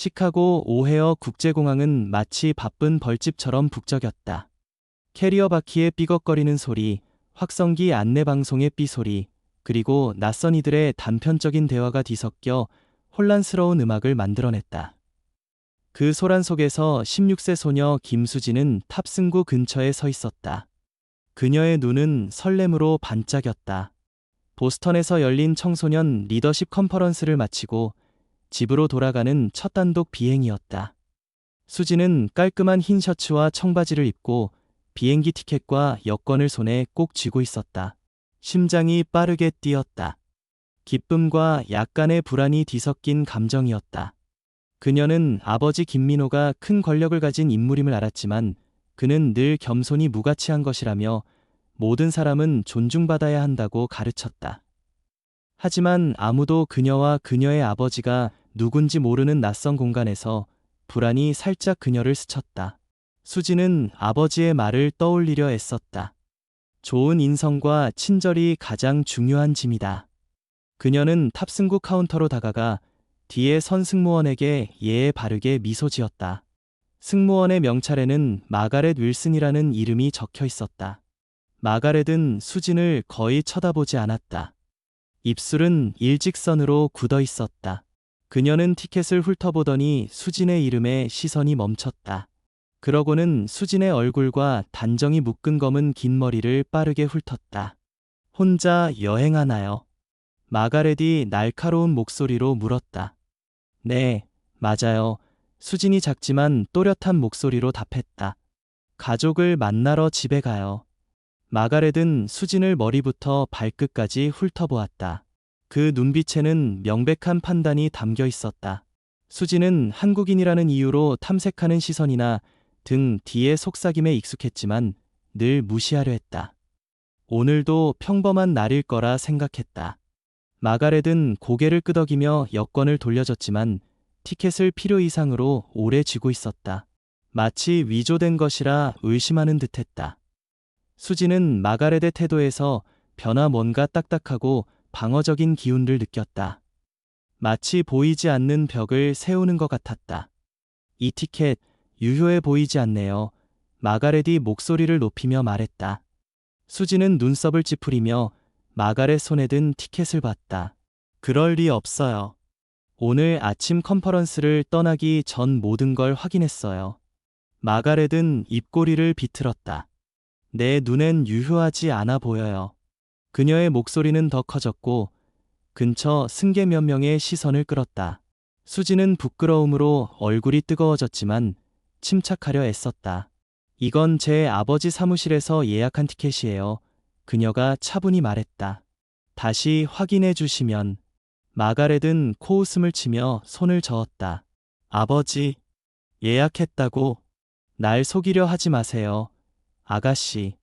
시카고 오헤어 국제공항은 마치 바쁜 벌집처럼 북적였다. 캐리어 바퀴의 삐걱거리는 소리, 확성기 안내방송의 삐소리, 그리고 낯선 이들의 단편적인 대화가 뒤섞여 혼란스러운 음악을 만들어냈다. 그 소란 속에서 16세 소녀 김수지는 탑승구 근처에 서 있었다. 그녀의 눈은 설렘으로 반짝였다. 보스턴에서 열린 청소년 리더십 컨퍼런스를 마치고 집으로 돌아가는 첫 단독 비행이었다. 수지는 깔끔한 흰 셔츠와 청바지를 입고 비행기 티켓과 여권을 손에 꼭 쥐고 있었다. 심장이 빠르게 뛰었다. 기쁨과 약간의 불안이 뒤섞인 감정이었다. 그녀는 아버지 김민호가 큰 권력을 가진 인물임을 알았지만 그는 늘 겸손히 무가치한 것이라며 모든 사람은 존중받아야 한다고 가르쳤다. 하지만 아무도 그녀와 그녀의 아버지가 누군지 모르는 낯선 공간에서 불안이 살짝 그녀를 스쳤다. 수지는 아버지의 말을 떠올리려 애썼다. 좋은 인성과 친절이 가장 중요한 짐이다. 그녀는 탑승구 카운터로 다가가 뒤에 선 승무원에게 예의 바르게 미소 지었다. 승무원의 명찰에는 마가렛 윌슨이라는 이름이 적혀 있었다. 마가렛은 수진을 거의 쳐다보지 않았다. 입술은 일직선으로 굳어 있었다. 그녀는 티켓을 훑어보더니 수진의 이름에 시선이 멈췄다. 그러고는 수진의 얼굴과 단정히 묶은 검은 긴 머리를 빠르게 훑었다. 혼자 여행하나요? 마가렛이 날카로운 목소리로 물었다. 네, 맞아요. 수진이 작지만 또렷한 목소리로 답했다. 가족을 만나러 집에 가요. 마가렛은 수진을 머리부터 발끝까지 훑어보았다. 그 눈빛에는 명백한 판단이 담겨 있었다. 수진은 한국인이라는 이유로 탐색하는 시선이나 등 뒤의 속삭임에 익숙했지만 늘 무시하려 했다. 오늘도 평범한 날일 거라 생각했다. 마가렛은 고개를 끄덕이며 여권을 돌려줬지만 티켓을 필요 이상으로 오래 쥐고 있었다. 마치 위조된 것이라 의심하는 듯했다. 수지는 마가렛의 태도에서 변화 뭔가 딱딱하고 방어적인 기운을 느꼈다. 마치 보이지 않는 벽을 세우는 것 같았다. 이 티켓 유효해 보이지 않네요. 마가렛이 목소리를 높이며 말했다. 수지는 눈썹을 찌푸리며 마가렛 손에 든 티켓을 봤다. 그럴 리 없어요. 오늘 아침 컨퍼런스를 떠나기 전 모든 걸 확인했어요. 마가렛은 입꼬리를 비틀었다. 내 눈엔 유효하지 않아 보여요. 그녀의 목소리는 더 커졌고 근처 승객 몇 명의 시선을 끌었다. 수지는 부끄러움으로 얼굴이 뜨거워졌지만 침착하려 애썼다. 이건 제 아버지 사무실에서 예약한 티켓이에요. 그녀가 차분히 말했다. 다시 확인해 주시면. 마가렛은 코웃음을 치며 손을 저었다. 아버지, 예약했다고. 날 속이려 하지 마세요. 아가씨,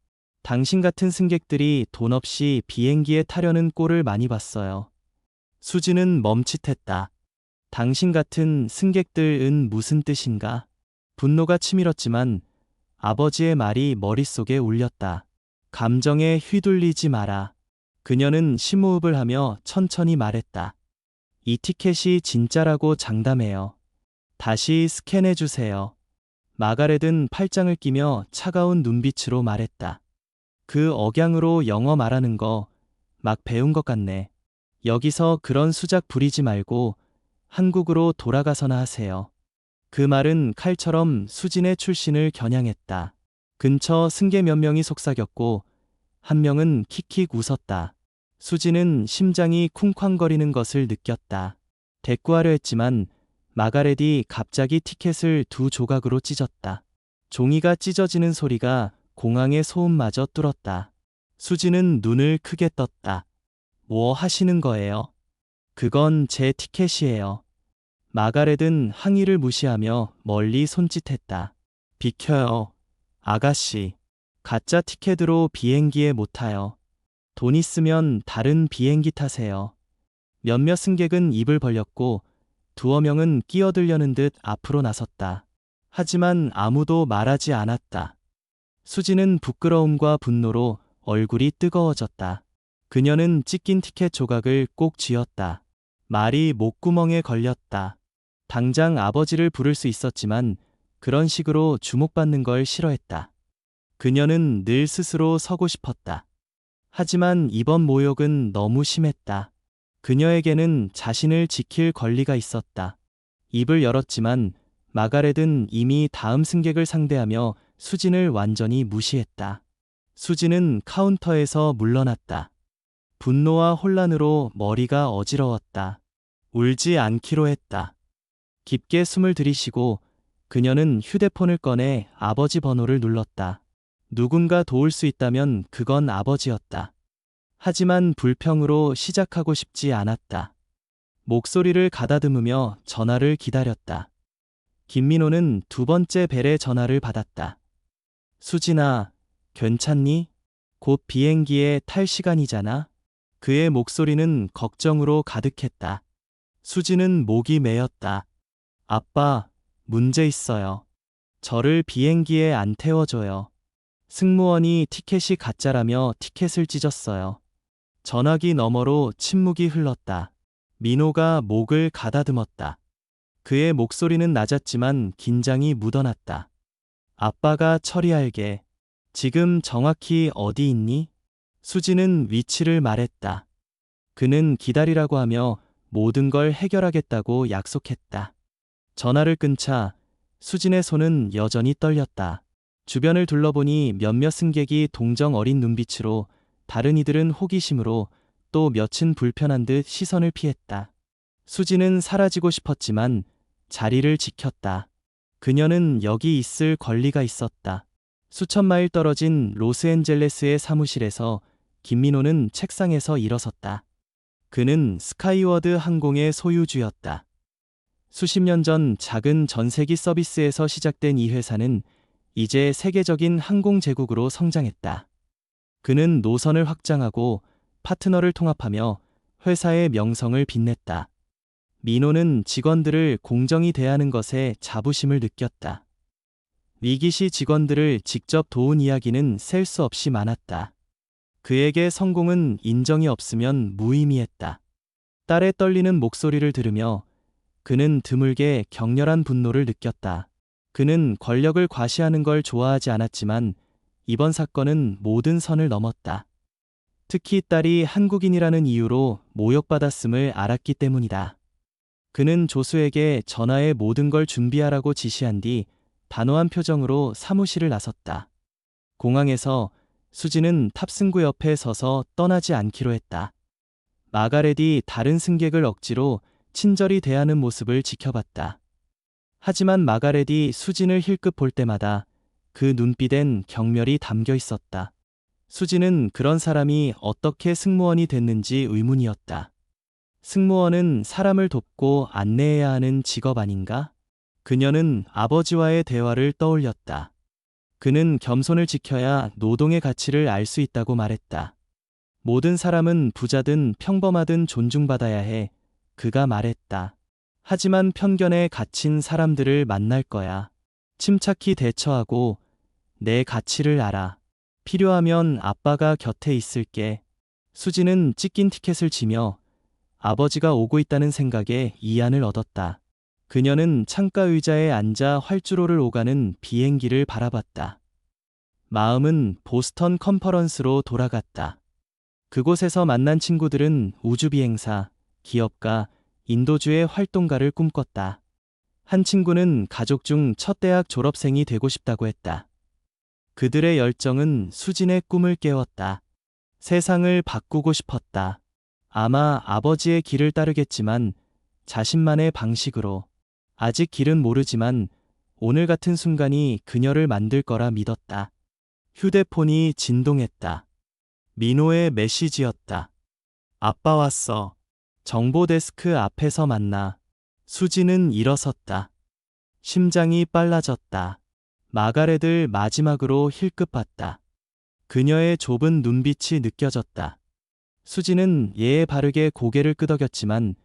당신 같은 승객들이 돈 없이 비행기에 타려는 꼴을 많이 봤어요. 수지는 멈칫했다. 당신 같은 승객들은 무슨 뜻인가? 분노가 치밀었지만 아버지의 말이 머릿속에 울렸다. 감정에 휘둘리지 마라. 그녀는 심호흡을 하며 천천히 말했다. 이 티켓이 진짜라고 장담해요. 다시 스캔해 주세요. 마가렛은 팔짱을 끼며 차가운 눈빛으로 말했다. 그 억양으로 영어 말하는 거 막 배운 것 같네. 여기서 그런 수작 부리지 말고 한국으로 돌아가서나 하세요. 그 말은 칼처럼 수진의 출신을 겨냥했다. 근처 승객 몇 명이 속삭였고 한 명은 킥킥 웃었다. 수진은 심장이 쿵쾅거리는 것을 느꼈다. 대꾸하려 했지만 마가렛이 갑자기 티켓을 두 조각으로 찢었다. 종이가 찢어지는 소리가 공항의 소음마저 뚫었다. 수지는 눈을 크게 떴다. 뭐 하시는 거예요? 그건 제 티켓이에요. 마가렛은 항의를 무시하며 멀리 손짓했다. 비켜요. 아가씨. 가짜 티켓으로 비행기에 못 타요. 돈 있으면 다른 비행기 타세요. 몇몇 승객은 입을 벌렸고 두어 명은 끼어들려는 듯 앞으로 나섰다. 하지만 아무도 말하지 않았다. 수지는 부끄러움과 분노로 얼굴이 뜨거워졌다. 그녀는 찢긴 티켓 조각을 꼭 쥐었다. 말이 목구멍에 걸렸다. 당장 아버지를 부를 수 있었지만 그런 식으로 주목받는 걸 싫어했다. 그녀는 늘 스스로 서고 싶었다. 하지만 이번 모욕은 너무 심했다. 그녀에게는 자신을 지킬 권리가 있었다. 입을 열었지만 마가렛은 이미 다음 승객을 상대하며 수진을 완전히 무시했다. 수진은 카운터에서 물러났다. 분노와 혼란으로 머리가 어지러웠다. 울지 않기로 했다. 깊게 숨을 들이쉬고 그녀는 휴대폰을 꺼내 아버지 번호를 눌렀다. 누군가 도울 수 있다면 그건 아버지였다. 하지만 불평으로 시작하고 싶지 않았다. 목소리를 가다듬으며 전화를 기다렸다. 김민호는 두 번째 벨의 전화를 받았다. 수진아, 괜찮니? 곧 비행기에 탈 시간이잖아. 그의 목소리는 걱정으로 가득했다. 수진은 목이 메었다. 아빠, 문제 있어요. 저를 비행기에 안 태워줘요. 승무원이 티켓이 가짜라며 티켓을 찢었어요. 전화기 너머로 침묵이 흘렀다. 민호가 목을 가다듬었다. 그의 목소리는 낮았지만 긴장이 묻어났다. 아빠가 처리할게. 지금 정확히 어디 있니? 수지는 위치를 말했다. 그는 기다리라고 하며 모든 걸 해결하겠다고 약속했다. 전화를 끊자 수진의 손은 여전히 떨렸다. 주변을 둘러보니 몇몇 승객이 동정 어린 눈빛으로, 다른 이들은 호기심으로, 또 몇은 불편한 듯 시선을 피했다. 수진은 사라지고 싶었지만 자리를 지켰다. 그녀는 여기 있을 권리가 있었다. 수천 마일 떨어진 로스앤젤레스의 사무실에서 김민호는 책상에서 일어섰다. 그는 스카이워드 항공의 소유주였다. 수십 년 전 작은 전세기 서비스에서 시작된 이 회사는 이제 세계적인 항공 제국으로 성장했다. 그는 노선을 확장하고 파트너를 통합하며 회사의 명성을 빛냈다. 민호는 직원들을 공정히 대하는 것에 자부심을 느꼈다. 위기시 직원들을 직접 도운 이야기는 셀 수 없이 많았다. 그에게 성공은 인정이 없으면 무의미했다. 딸의 떨리는 목소리를 들으며 그는 드물게 격렬한 분노를 느꼈다. 그는 권력을 과시하는 걸 좋아하지 않았지만 이번 사건은 모든 선을 넘었다. 특히 딸이 한국인이라는 이유로 모욕받았음을 알았기 때문이다. 그는 조수에게 전화에 모든 걸 준비하라고 지시한 뒤 단호한 표정으로 사무실을 나섰다. 공항에서 수지는 탑승구 옆에 서서 떠나지 않기로 했다. 마가렛이 다른 승객을 억지로 친절히 대하는 모습을 지켜봤다. 하지만 마가렛이 수진을 힐끗 볼 때마다 그 눈빛엔 경멸이 담겨 있었다. 수진은 그런 사람이 어떻게 승무원이 됐는지 의문이었다. 승무원은 사람을 돕고 안내해야 하는 직업 아닌가? 그녀는 아버지와의 대화를 떠올렸다. 그는 겸손을 지켜야 노동의 가치를 알 수 있다고 말했다. 모든 사람은 부자든 평범하든 존중받아야 해. 그가 말했다. 하지만 편견에 갇힌 사람들을 만날 거야. 침착히 대처하고 내 가치를 알아. 필요하면 아빠가 곁에 있을게. 수지는 찢긴 티켓을 지며 아버지가 오고 있다는 생각에 이안을 얻었다. 그녀는 창가 의자에 앉아 활주로를 오가는 비행기를 바라봤다. 마음은 보스턴 컨퍼런스로 돌아갔다. 그곳에서 만난 친구들은 우주비행사, 기업가, 인도주의 활동가를 꿈꿨다. 한 친구는 가족 중 첫 대학 졸업생이 되고 싶다고 했다. 그들의 열정은 수진의 꿈을 깨웠다. 세상을 바꾸고 싶었다. 아마 아버지의 길을 따르겠지만 자신만의 방식으로. 아직 길은 모르지만 오늘 같은 순간이 그녀를 만들 거라 믿었다. 휴대폰이 진동했다. 민호의 메시지였다. 아빠 왔어. 정보 데스크 앞에서 만나. 수지는 일어섰다. 심장이 빨라졌다. 마가렛을 마지막으로 힐끗 봤다. 그녀의 좁은 눈빛이 느껴졌다. 수지는 예에 바르게 고개를 끄덕였지만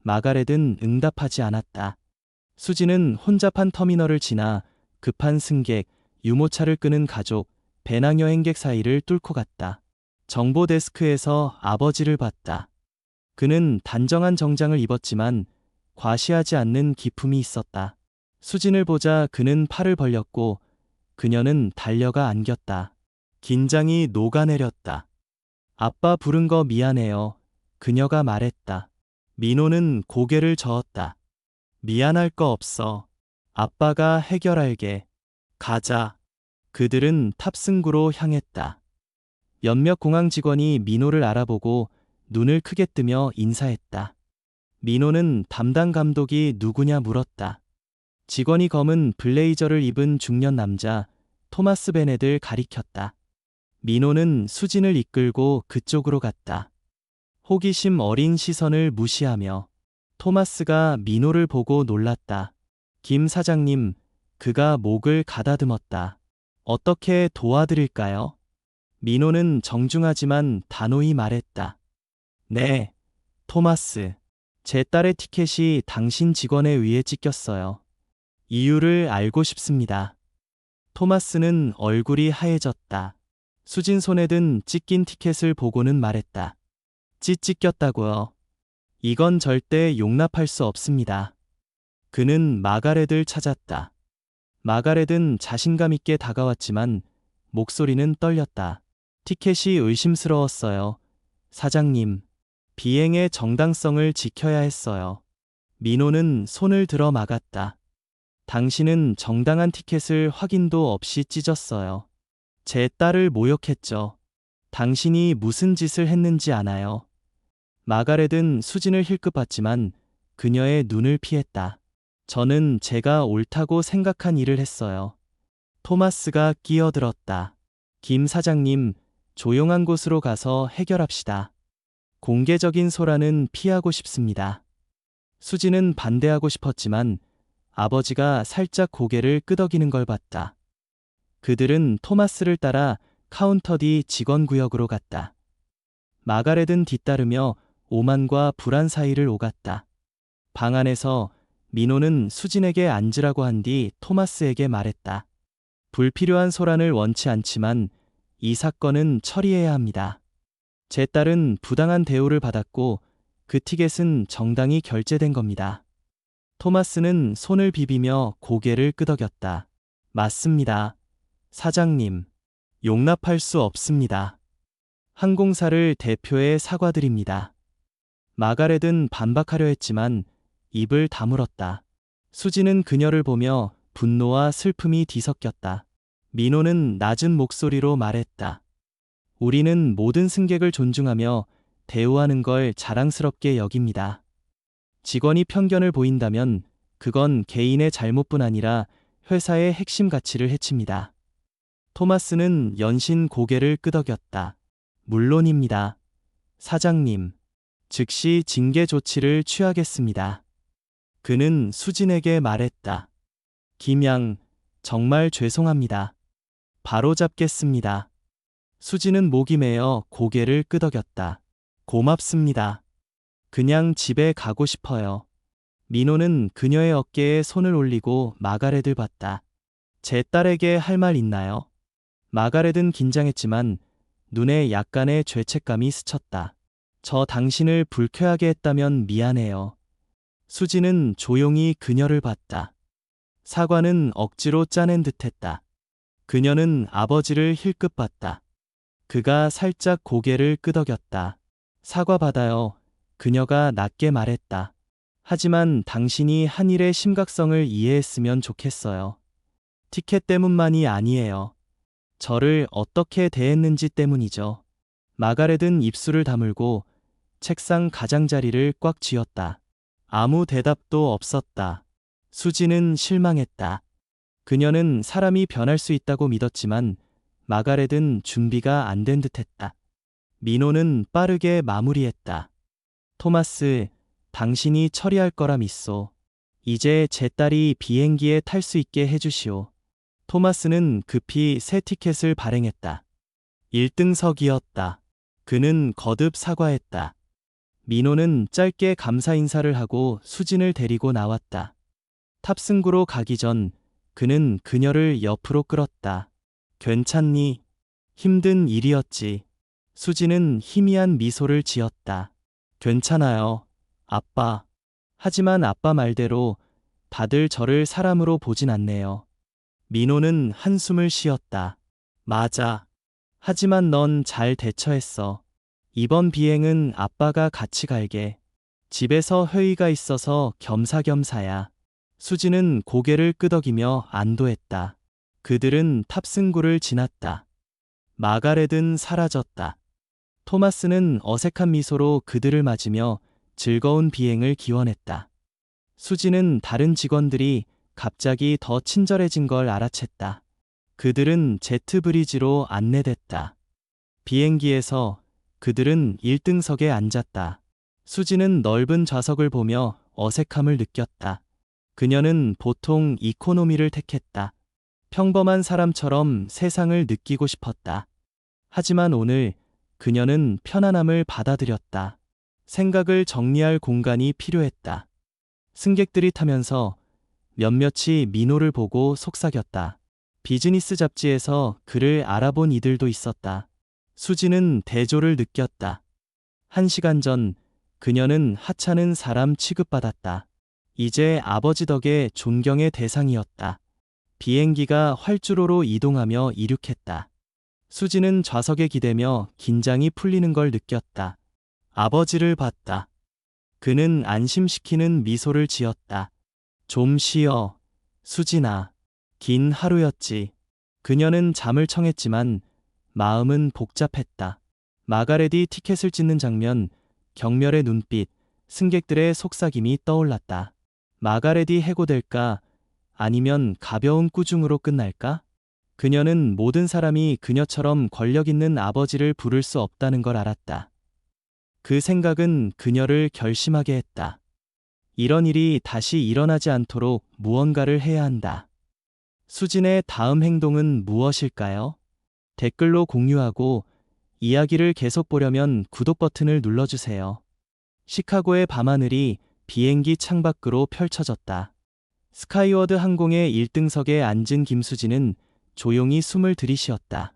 마가렛은 응답하지 않았다. 수지는 혼잡한 터미널을 지나 급한 승객, 유모차를 끄는 가족, 배낭 여행객 사이를 뚫고 갔다. 정보 데스크에서 아버지를 봤다. 그는 단정한 정장을 입었지만 과시하지 않는 기품이 있었다. 수진을 보자 그는 팔을 벌렸고 그녀는 달려가 안겼다. 긴장이 녹아내렸다. 아빠 부른 거 미안해요. 그녀가 말했다. 민호는 고개를 저었다. 미안할 거 없어. 아빠가 해결할게. 가자. 그들은 탑승구로 향했다. 몇몇 공항 직원이 민호를 알아보고 눈을 크게 뜨며 인사했다. 민호는 담당 감독이 누구냐 물었다. 직원이 검은 블레이저를 입은 중년 남자 토마스 베넷을 가리켰다. 민호는 수진을 이끌고 그쪽으로 갔다. 호기심 어린 시선을 무시하며 토마스가 민호를 보고 놀랐다. 김 사장님, 그가 목을 가다듬었다. 어떻게 도와드릴까요? 민호는 정중하지만 단호히 말했다. 네, 토마스. 제 딸의 티켓이 당신 직원에 의해 찢겼어요. 이유를 알고 싶습니다. 토마스는 얼굴이 하얘졌다. 수진 손에 든 찢긴 티켓을 보고는 말했다. 찢겼다고요. 이건 절대 용납할 수 없습니다. 그는 마가렛을 찾았다. 마가렛은 자신감 있게 다가왔지만 목소리는 떨렸다. 티켓이 의심스러웠어요. 사장님, 비행의 정당성을 지켜야 했어요. 민호는 손을 들어 막았다. 당신은 정당한 티켓을 확인도 없이 찢었어요. 제 딸을 모욕했죠. 당신이 무슨 짓을 했는지 아나요? 마가렛은 수진을 힐끗봤지만 그녀의 눈을 피했다. 저는 제가 옳다고 생각한 일을 했어요. 토마스가 끼어들었다. 김 사장님, 조용한 곳으로 가서 해결합시다. 공개적인 소란은 피하고 싶습니다. 수진은 반대하고 싶었지만 아버지가 살짝 고개를 끄덕이는 걸 봤다. 그들은 토마스를 따라 카운터 뒤 직원 구역으로 갔다. 마가렛은 뒤따르며 오만과 불안 사이를 오갔다. 방 안에서 민호는 수진에게 앉으라고 한 뒤 토마스에게 말했다. 불필요한 소란을 원치 않지만 이 사건은 처리해야 합니다. 제 딸은 부당한 대우를 받았고 그 티켓은 정당히 결제된 겁니다. 토마스는 손을 비비며 고개를 끄덕였다. 맞습니다. 사장님, 용납할 수 없습니다. 항공사를 대표해 사과드립니다. 마가렛은 반박하려 했지만 입을 다물었다. 수지는 그녀를 보며 분노와 슬픔이 뒤섞였다. 민호는 낮은 목소리로 말했다. 우리는 모든 승객을 존중하며 대우하는 걸 자랑스럽게 여깁니다. 직원이 편견을 보인다면 그건 개인의 잘못뿐 아니라 회사의 핵심 가치를 해칩니다. 토마스는 연신 고개를 끄덕였다. 물론입니다. 사장님, 즉시 징계 조치를 취하겠습니다. 그는 수진에게 말했다. 김양, 정말 죄송합니다. 바로잡겠습니다. 수진은 목이 메어 고개를 끄덕였다. 고맙습니다. 그냥 집에 가고 싶어요. 민호는 그녀의 어깨에 손을 올리고 마가렛을 봤다. 제 딸에게 할 말 있나요? 마가렛은 긴장했지만 눈에 약간의 죄책감이 스쳤다. 저 당신을 불쾌하게 했다면 미안해요. 수지는 조용히 그녀를 봤다. 사과는 억지로 짜낸 듯했다. 그녀는 아버지를 힐끗봤다. 그가 살짝 고개를 끄덕였다. 사과 받아요. 그녀가 낮게 말했다. 하지만 당신이 한 일의 심각성을 이해했으면 좋겠어요. 티켓 때문만이 아니에요. 저를 어떻게 대했는지 때문이죠. 마가렛은 입술을 다물고 책상 가장자리를 꽉 쥐었다. 아무 대답도 없었다. 수지는 실망했다. 그녀는 사람이 변할 수 있다고 믿었지만 마가렛은 준비가 안 된 듯했다. 민호는 빠르게 마무리했다. 토마스, 당신이 처리할 거라 믿소. 이제 제 딸이 비행기에 탈 수 있게 해주시오. 토마스는 급히 새 티켓을 발행했다. 1등석이었다. 그는 거듭 사과했다. 민호는 짧게 감사 인사를 하고 수진을 데리고 나왔다. 탑승구로 가기 전 그는 그녀를 옆으로 끌었다. 괜찮니? 힘든 일이었지. 수진은 희미한 미소를 지었다. 괜찮아요, 아빠. 하지만 아빠 말대로 다들 저를 사람으로 보진 않네요. 민호는 한숨을 쉬었다. 맞아. 하지만 넌 잘 대처했어. 이번 비행은 아빠가 같이 갈게. 집에서 회의가 있어서 겸사겸사야. 수지는 고개를 끄덕이며 안도했다. 그들은 탑승구를 지났다. 마가렛은 사라졌다. 토마스는 어색한 미소로 그들을 맞으며 즐거운 비행을 기원했다. 수지는 다른 직원들이 갑자기 더 친절해진 걸 알아챘다. 그들은 제트 브리지로 안내됐다. 비행기에서 그들은 1등석에 앉았다. 수지는 넓은 좌석을 보며 어색함을 느꼈다. 그녀는 보통 이코노미를 택했다. 평범한 사람처럼 세상을 느끼고 싶었다. 하지만 오늘 그녀는 편안함을 받아들였다. 생각을 정리할 공간이 필요했다. 승객들이 타면서 몇몇이 민호를 보고 속삭였다. 비즈니스 잡지에서 그를 알아본 이들도 있었다. 수지는 대조를 느꼈다. 1시간 전 그녀는 하찮은 사람 취급받았다. 이제 아버지 덕에 존경의 대상이었다. 비행기가 활주로로 이동하며 이륙했다. 수지는 좌석에 기대며 긴장이 풀리는 걸 느꼈다. 아버지를 봤다. 그는 안심시키는 미소를 지었다. 좀 쉬어, 수진아. 긴 하루였지. 그녀는 잠을 청했지만 마음은 복잡했다. 마가렛이 티켓을 찢는 장면, 경멸의 눈빛, 승객들의 속삭임이 떠올랐다. 마가렛이 해고될까? 아니면 가벼운 꾸중으로 끝날까? 그녀는 모든 사람이 그녀처럼 권력 있는 아버지를 부를 수 없다는 걸 알았다. 그 생각은 그녀를 결심하게 했다. 이런 일이 다시 일어나지 않도록 무언가를 해야 한다. 수진의 다음 행동은 무엇일까요? 댓글로 공유하고 이야기를 계속 보려면 구독 버튼을 눌러주세요. 시카고의 밤하늘이 비행기 창밖으로 펼쳐졌다. 스카이워드 항공의 1등석에 앉은 김수진은 조용히 숨을 들이쉬었다.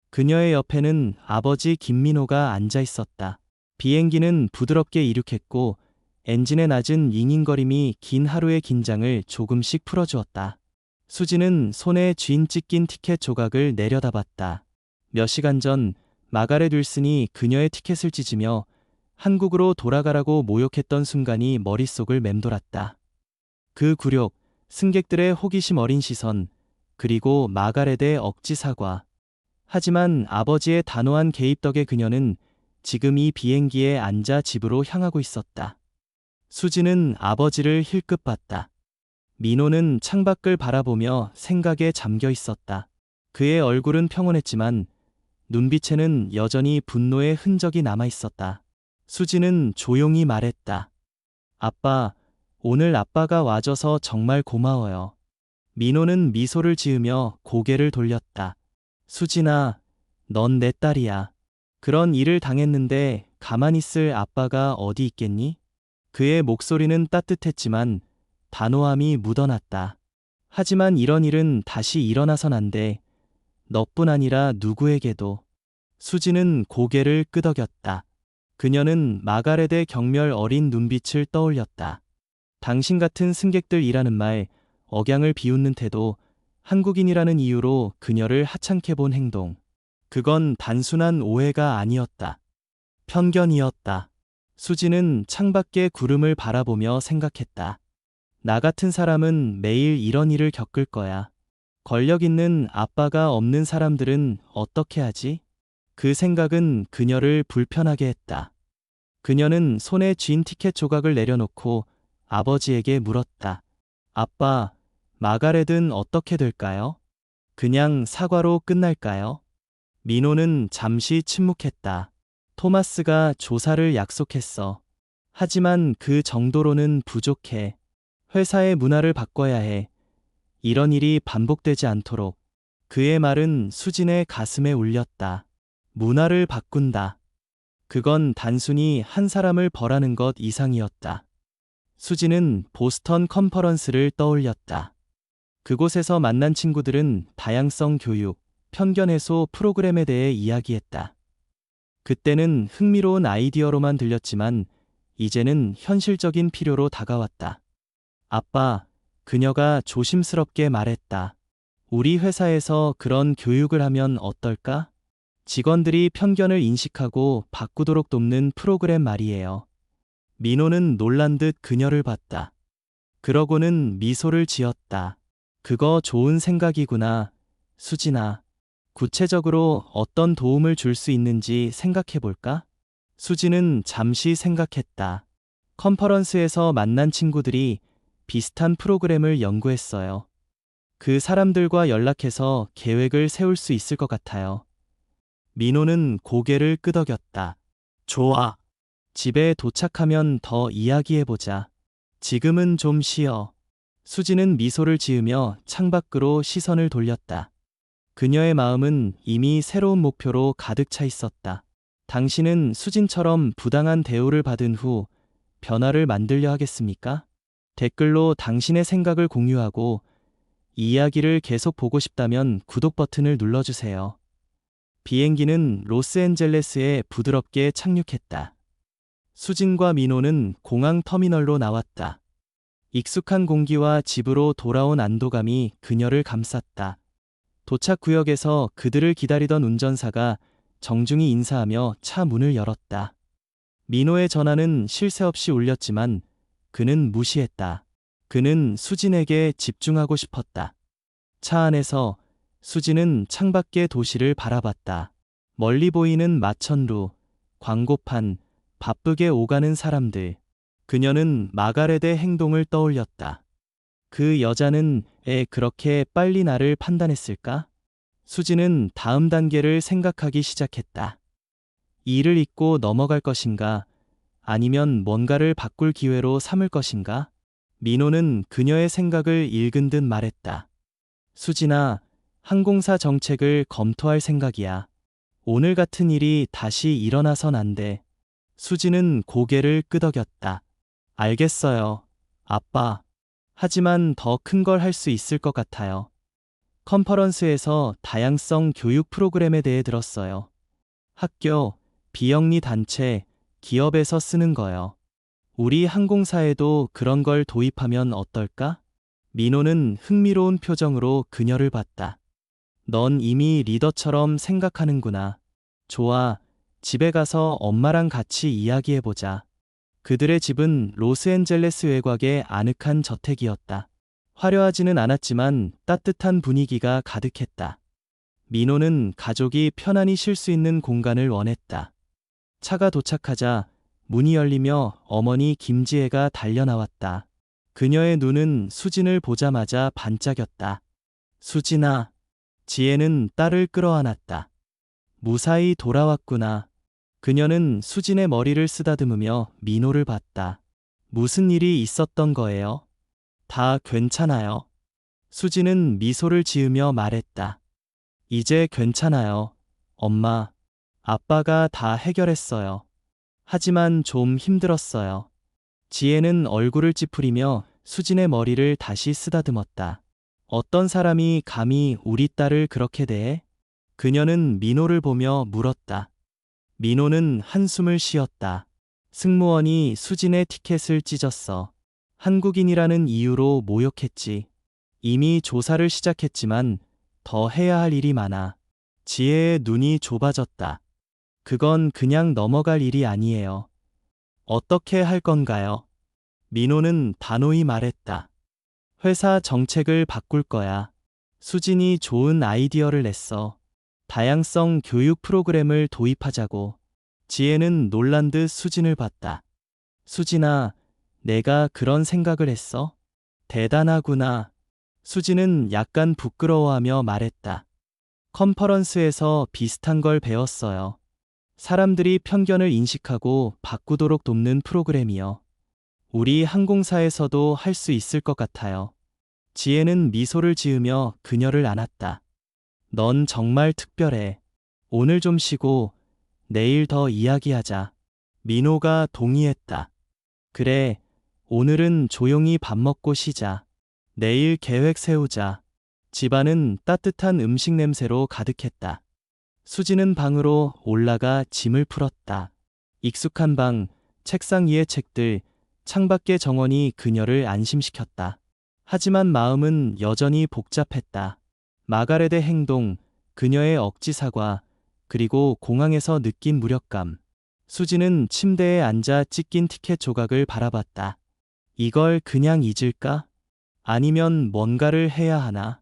그녀의 옆에는 아버지 김민호가 앉아 있었다. 비행기는 부드럽게 이륙했고 엔진의 낮은 잉잉거림이 긴 하루의 긴장을 조금씩 풀어주었다. 수지는 손에 쥔 찢긴 티켓 조각을 내려다봤다. 몇 시간 전 마가렛 윌슨이 그녀의 티켓을 찢으며 한국으로 돌아가라고 모욕했던 순간이 머릿속을 맴돌았다. 그 굴욕, 승객들의 호기심 어린 시선, 그리고 마가렛의 억지 사과. 하지만 아버지의 단호한 개입 덕에 그녀는 지금 이 비행기에 앉아 집으로 향하고 있었다. 수지는 아버지를 힐끗 봤다. 민호는 창밖을 바라보며 생각에 잠겨 있었다. 그의 얼굴은 평온했지만 눈빛에는 여전히 분노의 흔적이 남아 있었다. 수지는 조용히 말했다. 아빠, 오늘 아빠가 와줘서 정말 고마워요. 민호는 미소를 지으며 고개를 돌렸다. 수진아, 넌 내 딸이야. 그런 일을 당했는데 가만히 있을 아빠가 어디 있겠니? 그의 목소리는 따뜻했지만 단호함이 묻어났다. 하지만 이런 일은 다시 일어나선 안 돼. 너뿐 아니라 누구에게도. 수지는 고개를 끄덕였다. 그녀는 마가렛의 경멸 어린 눈빛을 떠올렸다. 당신 같은 승객들이라는 말, 억양을 비웃는 태도, 한국인이라는 이유로 그녀를 하찮게 본 행동. 그건 단순한 오해가 아니었다. 편견이었다. 수지는 창밖의 구름을 바라보며 생각했다. 나 같은 사람은 매일 이런 일을 겪을 거야. 권력 있는 아빠가 없는 사람들은 어떻게 하지? 그 생각은 그녀를 불편하게 했다. 그녀는 손에 쥔 티켓 조각을 내려놓고 아버지에게 물었다. 아빠, 마가렛은 어떻게 될까요? 그냥 사과로 끝날까요? 민호는 잠시 침묵했다. 토마스가 조사를 약속했어. 하지만 그 정도로는 부족해. 회사의 문화를 바꿔야 해. 이런 일이 반복되지 않도록. 그의 말은 수진의 가슴에 울렸다. 문화를 바꾼다. 그건 단순히 한 사람을 벌하는 것 이상이었다. 수진은 보스턴 컨퍼런스를 떠올렸다. 그곳에서 만난 친구들은 다양성 교육, 편견 해소 프로그램에 대해 이야기했다. 그때는 흥미로운 아이디어로만 들렸지만 이제는 현실적인 필요로 다가왔다. 아빠, 그녀가 조심스럽게 말했다. 우리 회사에서 그런 교육을 하면 어떨까? 직원들이 편견을 인식하고 바꾸도록 돕는 프로그램 말이에요. 민호는 놀란 듯 그녀를 봤다. 그러고는 미소를 지었다. 그거 좋은 생각이구나, 수진아. 구체적으로 어떤 도움을 줄 수 있는지 생각해 볼까? 수진은 잠시 생각했다. 컨퍼런스에서 만난 친구들이 비슷한 프로그램을 연구했어요. 그 사람들과 연락해서 계획을 세울 수 있을 것 같아요. 민호는 고개를 끄덕였다. 좋아. 집에 도착하면 더 이야기해보자. 지금은 좀 쉬어. 수지는 미소를 지으며 창밖으로 시선을 돌렸다. 그녀의 마음은 이미 새로운 목표로 가득 차 있었다. 당신은 수진처럼 부당한 대우를 받은 후 변화를 만들려 하겠습니까? 댓글로 당신의 생각을 공유하고 이 이야기를 계속 보고 싶다면 구독 버튼을 눌러주세요. 비행기는 로스앤젤레스에 부드럽게 착륙했다. 수진과 민호는 공항 터미널로 나왔다. 익숙한 공기와 집으로 돌아온 안도감이 그녀를 감쌌다. 도착 구역에서 그들을 기다리던 운전사가 정중히 인사하며 차 문을 열었다. 민호의 전화는 쉴 새 없이 울렸지만 그는 무시했다. 그는 수진에게 집중하고 싶었다. 차 안에서 수진은 창밖의 도시를 바라봤다. 멀리 보이는 마천루, 광고판, 바쁘게 오가는 사람들. 그녀는 마가렛의 행동을 떠올렸다. 그 여자는 그렇게 빨리 나를 판단했을까? 수진은 다음 단계를 생각하기 시작했다. 일을 잊고 넘어갈 것인가? 아니면 뭔가를 바꿀 기회로 삼을 것인가? 민호는 그녀의 생각을 읽은 듯 말했다. 수진아, 항공사 정책을 검토할 생각이야. 오늘 같은 일이 다시 일어나선 안 돼. 수진은 고개를 끄덕였다. 알겠어요, 아빠. 하지만 더 큰 걸 할 수 있을 것 같아요. 컨퍼런스에서 다양성 교육 프로그램에 대해 들었어요. 학교, 비영리 단체, 기업에서 쓰는 거요. 우리 항공사에도 그런 걸 도입하면 어떨까? 민호는 흥미로운 표정으로 그녀를 봤다. 넌 이미 리더처럼 생각하는구나. 좋아. 집에 가서 엄마랑 같이 이야기해보자. 그들의 집은 로스앤젤레스 외곽의 아늑한 저택이었다. 화려하지는 않았지만 따뜻한 분위기가 가득했다. 민호는 가족이 편안히 쉴 수 있는 공간을 원했다. 차가 도착하자 문이 열리며 어머니 김지혜가 달려나왔다. 그녀의 눈은 수진을 보자마자 반짝였다. 수진아. 지혜는 딸을 끌어안았다. 무사히 돌아왔구나. 그녀는 수진의 머리를 쓰다듬으며 민호를 봤다. 무슨 일이 있었던 거예요? 다 괜찮아요. 수진은 미소를 지으며 말했다. 이제 괜찮아요. 엄마, 아빠가 다 해결했어요. 하지만 좀 힘들었어요. 지혜는 얼굴을 찌푸리며 수진의 머리를 다시 쓰다듬었다. 어떤 사람이 감히 우리 딸을 그렇게 대해? 그녀는 민호를 보며 물었다. 민호는 한숨을 쉬었다. 승무원이 수진의 티켓을 찢었어. 한국인이라는 이유로 모욕했지. 이미 조사를 시작했지만 더 해야 할 일이 많아. 지혜의 눈이 좁아졌다. 그건 그냥 넘어갈 일이 아니에요. 어떻게 할 건가요? 민호는 단호히 말했다. 회사 정책을 바꿀 거야. 수진이 좋은 아이디어를 냈어. 다양성 교육 프로그램을 도입하자고. 지혜는 놀란 듯 수진을 봤다. 수진아, 내가 그런 생각을 했어? 대단하구나. 수진은 약간 부끄러워하며 말했다. 컨퍼런스에서 비슷한 걸 배웠어요. 사람들이 편견을 인식하고 바꾸도록 돕는 프로그램이요. 우리 항공사에서도 할 수 있을 것 같아요. 지혜는 미소를 지으며 그녀를 안았다. 넌 정말 특별해. 오늘 좀 쉬고 내일 더 이야기하자. 민호가 동의했다. 그래, 오늘은 조용히 밥 먹고 쉬자. 내일 계획 세우자. 집안은 따뜻한 음식 냄새로 가득했다. 수지는 방으로 올라가 짐을 풀었다. 익숙한 방, 책상 위의 책들, 창밖의 정원이 그녀를 안심시켰다. 하지만 마음은 여전히 복잡했다. 마가렛의 행동, 그녀의 억지 사과, 그리고 공항에서 느낀 무력감. 수지는 침대에 앉아 찢긴 티켓 조각을 바라봤다. 이걸 그냥 잊을까? 아니면 뭔가를 해야 하나?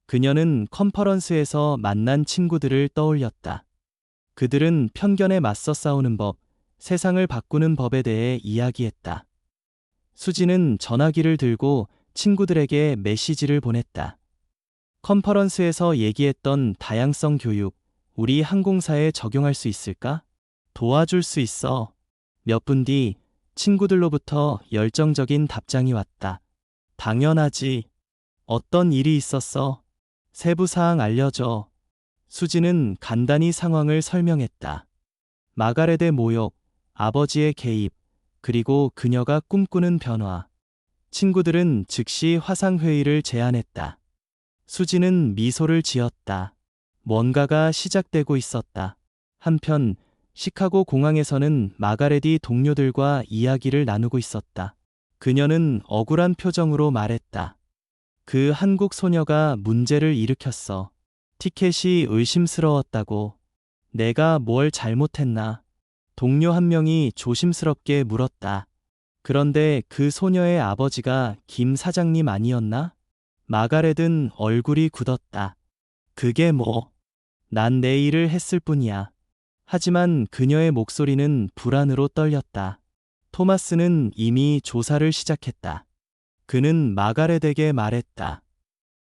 그녀는 컨퍼런스에서 만난 친구들을 떠올렸다. 그들은 편견에 맞서 싸우는 법, 세상을 바꾸는 법에 대해 이야기했다. 수지는 전화기를 들고 친구들에게 메시지를 보냈다. 컨퍼런스에서 얘기했던 다양성 교육, 우리 항공사에 적용할 수 있을까? 도와줄 수 있어. 몇 분 뒤 친구들로부터 열정적인 답장이 왔다. 당연하지. 어떤 일이 있었어? 세부 사항 알려줘. 수지는 간단히 상황을 설명했다. 마가렛의 모욕, 아버지의 개입, 그리고 그녀가 꿈꾸는 변화. 친구들은 즉시 화상회의를 제안했다. 수지는 미소를 지었다. 뭔가가 시작되고 있었다. 한편 시카고 공항에서는 마가렛이 동료들과 이야기를 나누고 있었다. 그녀는 억울한 표정으로 말했다. 그 한국 소녀가 문제를 일으켰어. 티켓이 의심스러웠다고. 내가 뭘 잘못했나? 동료 한 명이 조심스럽게 물었다. 그런데 그 소녀의 아버지가 김 사장님 아니었나? 마가렛은 얼굴이 굳었다. 그게 뭐? 난 내 일을 했을 뿐이야. 하지만 그녀의 목소리는 불안으로 떨렸다. 토마스는 이미 조사를 시작했다. 그는 마가렛에게 말했다.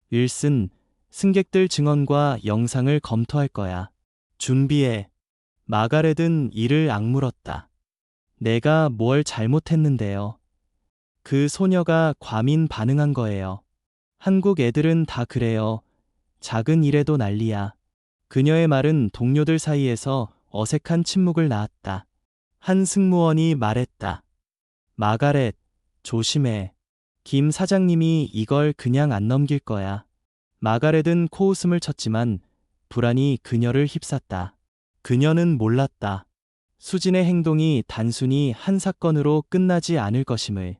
윌슨, 승객들 증언과 영상을 검토할 거야. 준비해. 마가렛은 이를 악물었다. 내가 뭘 잘못했는데요. 그 소녀가 과민 반응한 거예요. 한국 애들은 다 그래요. 작은 일에도 난리야. 그녀의 말은 동료들 사이에서 어색한 침묵을 낳았다. 한 승무원이 말했다. 마가렛, 조심해. 김 사장님이 이걸 그냥 안 넘길 거야. 마가렛은 코웃음을 쳤지만 불안이 그녀를 휩쌌다. 그녀는 몰랐다. 수진의 행동이 단순히 한 사건으로 끝나지 않을 것임을.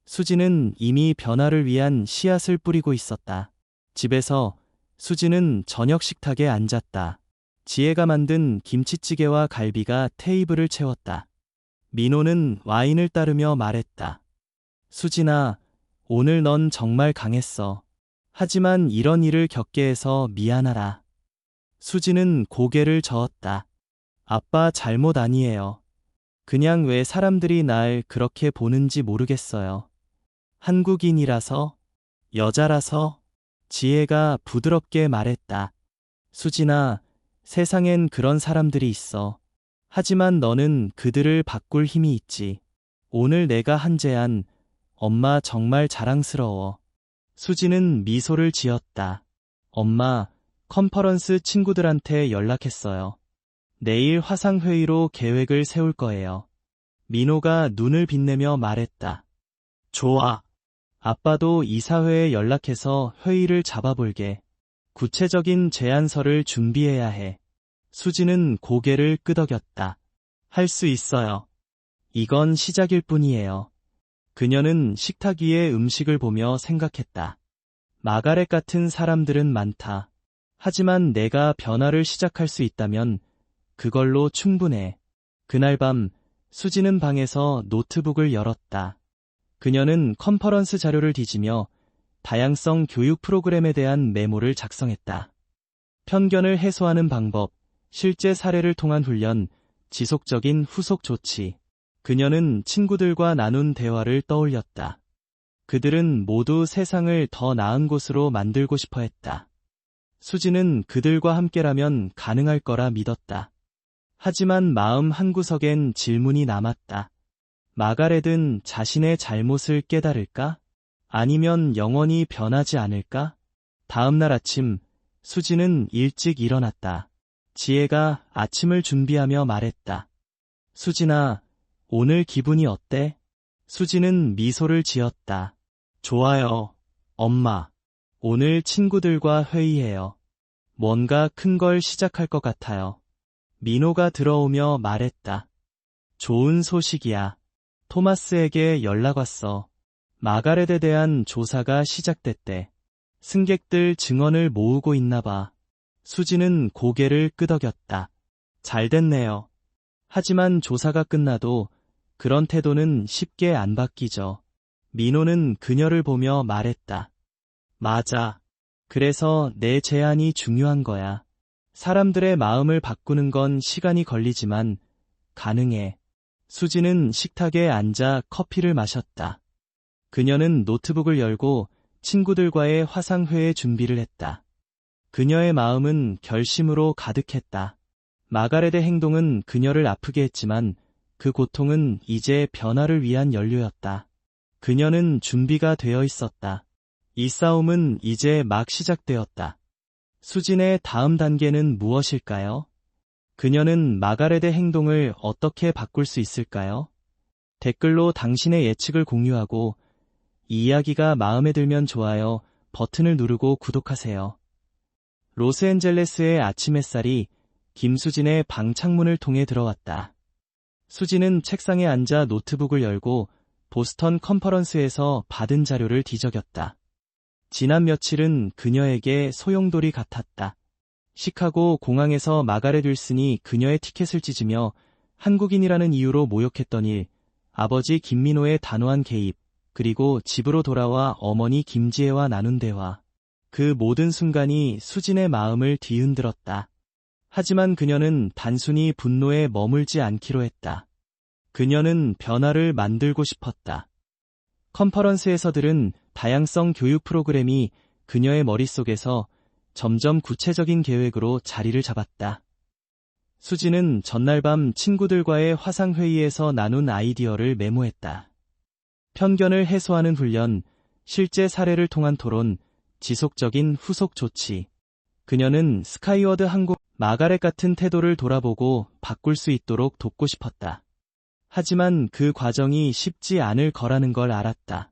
수진은 이미 변화를 위한 씨앗을 뿌리고 있었다. 집에서 수진은 저녁 식탁에 앉았다. 지혜가 만든 김치찌개와 갈비가 테이블을 채웠다. 민호는 와인을 따르며 말했다. 수진아, 오늘 넌 정말 강했어. 하지만 이런 일을 겪게 해서 미안하다. 수진은 고개를 저었다. 아빠 잘못 아니에요. 그냥 왜 사람들이 날 그렇게 보는지 모르겠어요. 한국인이라서, 여자라서. 지혜가 부드럽게 말했다. 수진아, 세상엔 그런 사람들이 있어. 하지만 너는 그들을 바꿀 힘이 있지. 오늘 내가 한 제안, 엄마 정말 자랑스러워. 수지는 미소를 지었다. 엄마, 컨퍼런스 친구들한테 연락했어요. 내일 화상회의로 계획을 세울 거예요. 민호가 눈을 빛내며 말했다. 좋아. 아빠도 이사회에 연락해서 회의를 잡아볼게. 구체적인 제안서를 준비해야 해. 수지는 고개를 끄덕였다. 할 수 있어요. 이건 시작일 뿐이에요. 그녀는 식탁 위의 음식을 보며 생각했다. 마가렛 같은 사람들은 많다. 하지만 내가 변화를 시작할 수 있다면 그걸로 충분해. 그날 밤 수지는 방에서 노트북을 열었다. 그녀는 컨퍼런스 자료를 뒤지며 다양성 교육 프로그램에 대한 메모를 작성했다. 편견을 해소하는 방법, 실제 사례를 통한 훈련, 지속적인 후속 조치. 그녀는 친구들과 나눈 대화를 떠올렸다. 그들은 모두 세상을 더 나은 곳으로 만들고 싶어 했다. 수지는 그들과 함께라면 가능할 거라 믿었다. 하지만 마음 한구석엔 질문이 남았다. 마가렛은 자신의 잘못을 깨달을까? 아니면 영원히 변하지 않을까? 다음 날 아침, 수지는 일찍 일어났다. 지혜가 아침을 준비하며 말했다. 수진아, 오늘 기분이 어때? 수지는 미소를 지었다. 좋아요, 엄마. 오늘 친구들과 회의해요. 뭔가 큰 걸 시작할 것 같아요. 민호가 들어오며 말했다. 좋은 소식이야. 토마스에게 연락 왔어. 마가렛에 대한 조사가 시작됐대. 승객들 증언을 모으고 있나 봐. 수지는 고개를 끄덕였다. 잘 됐네요. 하지만 조사가 끝나도 그런 태도는 쉽게 안 바뀌죠. 민호는 그녀를 보며 말했다. 맞아. 그래서 내 제안이 중요한 거야. 사람들의 마음을 바꾸는 건 시간이 걸리지만 가능해. 수지는 식탁에 앉아 커피를 마셨다. 그녀는 노트북을 열고 친구들과의 화상회의 준비를 했다. 그녀의 마음은 결심으로 가득했다. 마가렛의 행동은 그녀를 아프게 했지만 그 고통은 이제 변화를 위한 연료였다. 그녀는 준비가 되어 있었다. 이 싸움은 이제 막 시작되었다. 수진의 다음 단계는 무엇일까요? 그녀는 마가렛의 행동을 어떻게 바꿀 수 있을까요? 댓글로 당신의 예측을 공유하고 이 이야기가 마음에 들면 좋아요 버튼을 누르고 구독하세요. 로스앤젤레스의 아침 햇살이 김수진의 방 창문을 통해 들어왔다. 수진은 책상에 앉아 노트북을 열고 보스턴 컨퍼런스에서 받은 자료를 뒤적였다. 지난 며칠은 그녀에게 소용돌이 같았다. 시카고 공항에서 마가렛 윌슨이 그녀의 티켓을 찢으며 한국인이라는 이유로 모욕했던 일, 아버지 김민호의 단호한 개입, 그리고 집으로 돌아와 어머니 김지혜와 나눈 대화. 그 모든 순간이 수진의 마음을 뒤흔들었다. 하지만 그녀는 단순히 분노에 머물지 않기로 했다. 그녀는 변화를 만들고 싶었다. 컨퍼런스에서 들은 다양성 교육 프로그램이 그녀의 머릿속에서 점점 구체적인 계획으로 자리를 잡았다. 수지는 전날 밤 친구들과의 화상회의에서 나눈 아이디어를 메모했다. 편견을 해소하는 훈련, 실제 사례를 통한 토론, 지속적인 후속 조치. 그녀는 스카이워드 항공 마가렛 같은 태도를 돌아보고 바꿀 수 있도록 돕고 싶었다. 하지만 그 과정이 쉽지 않을 거라는 걸 알았다.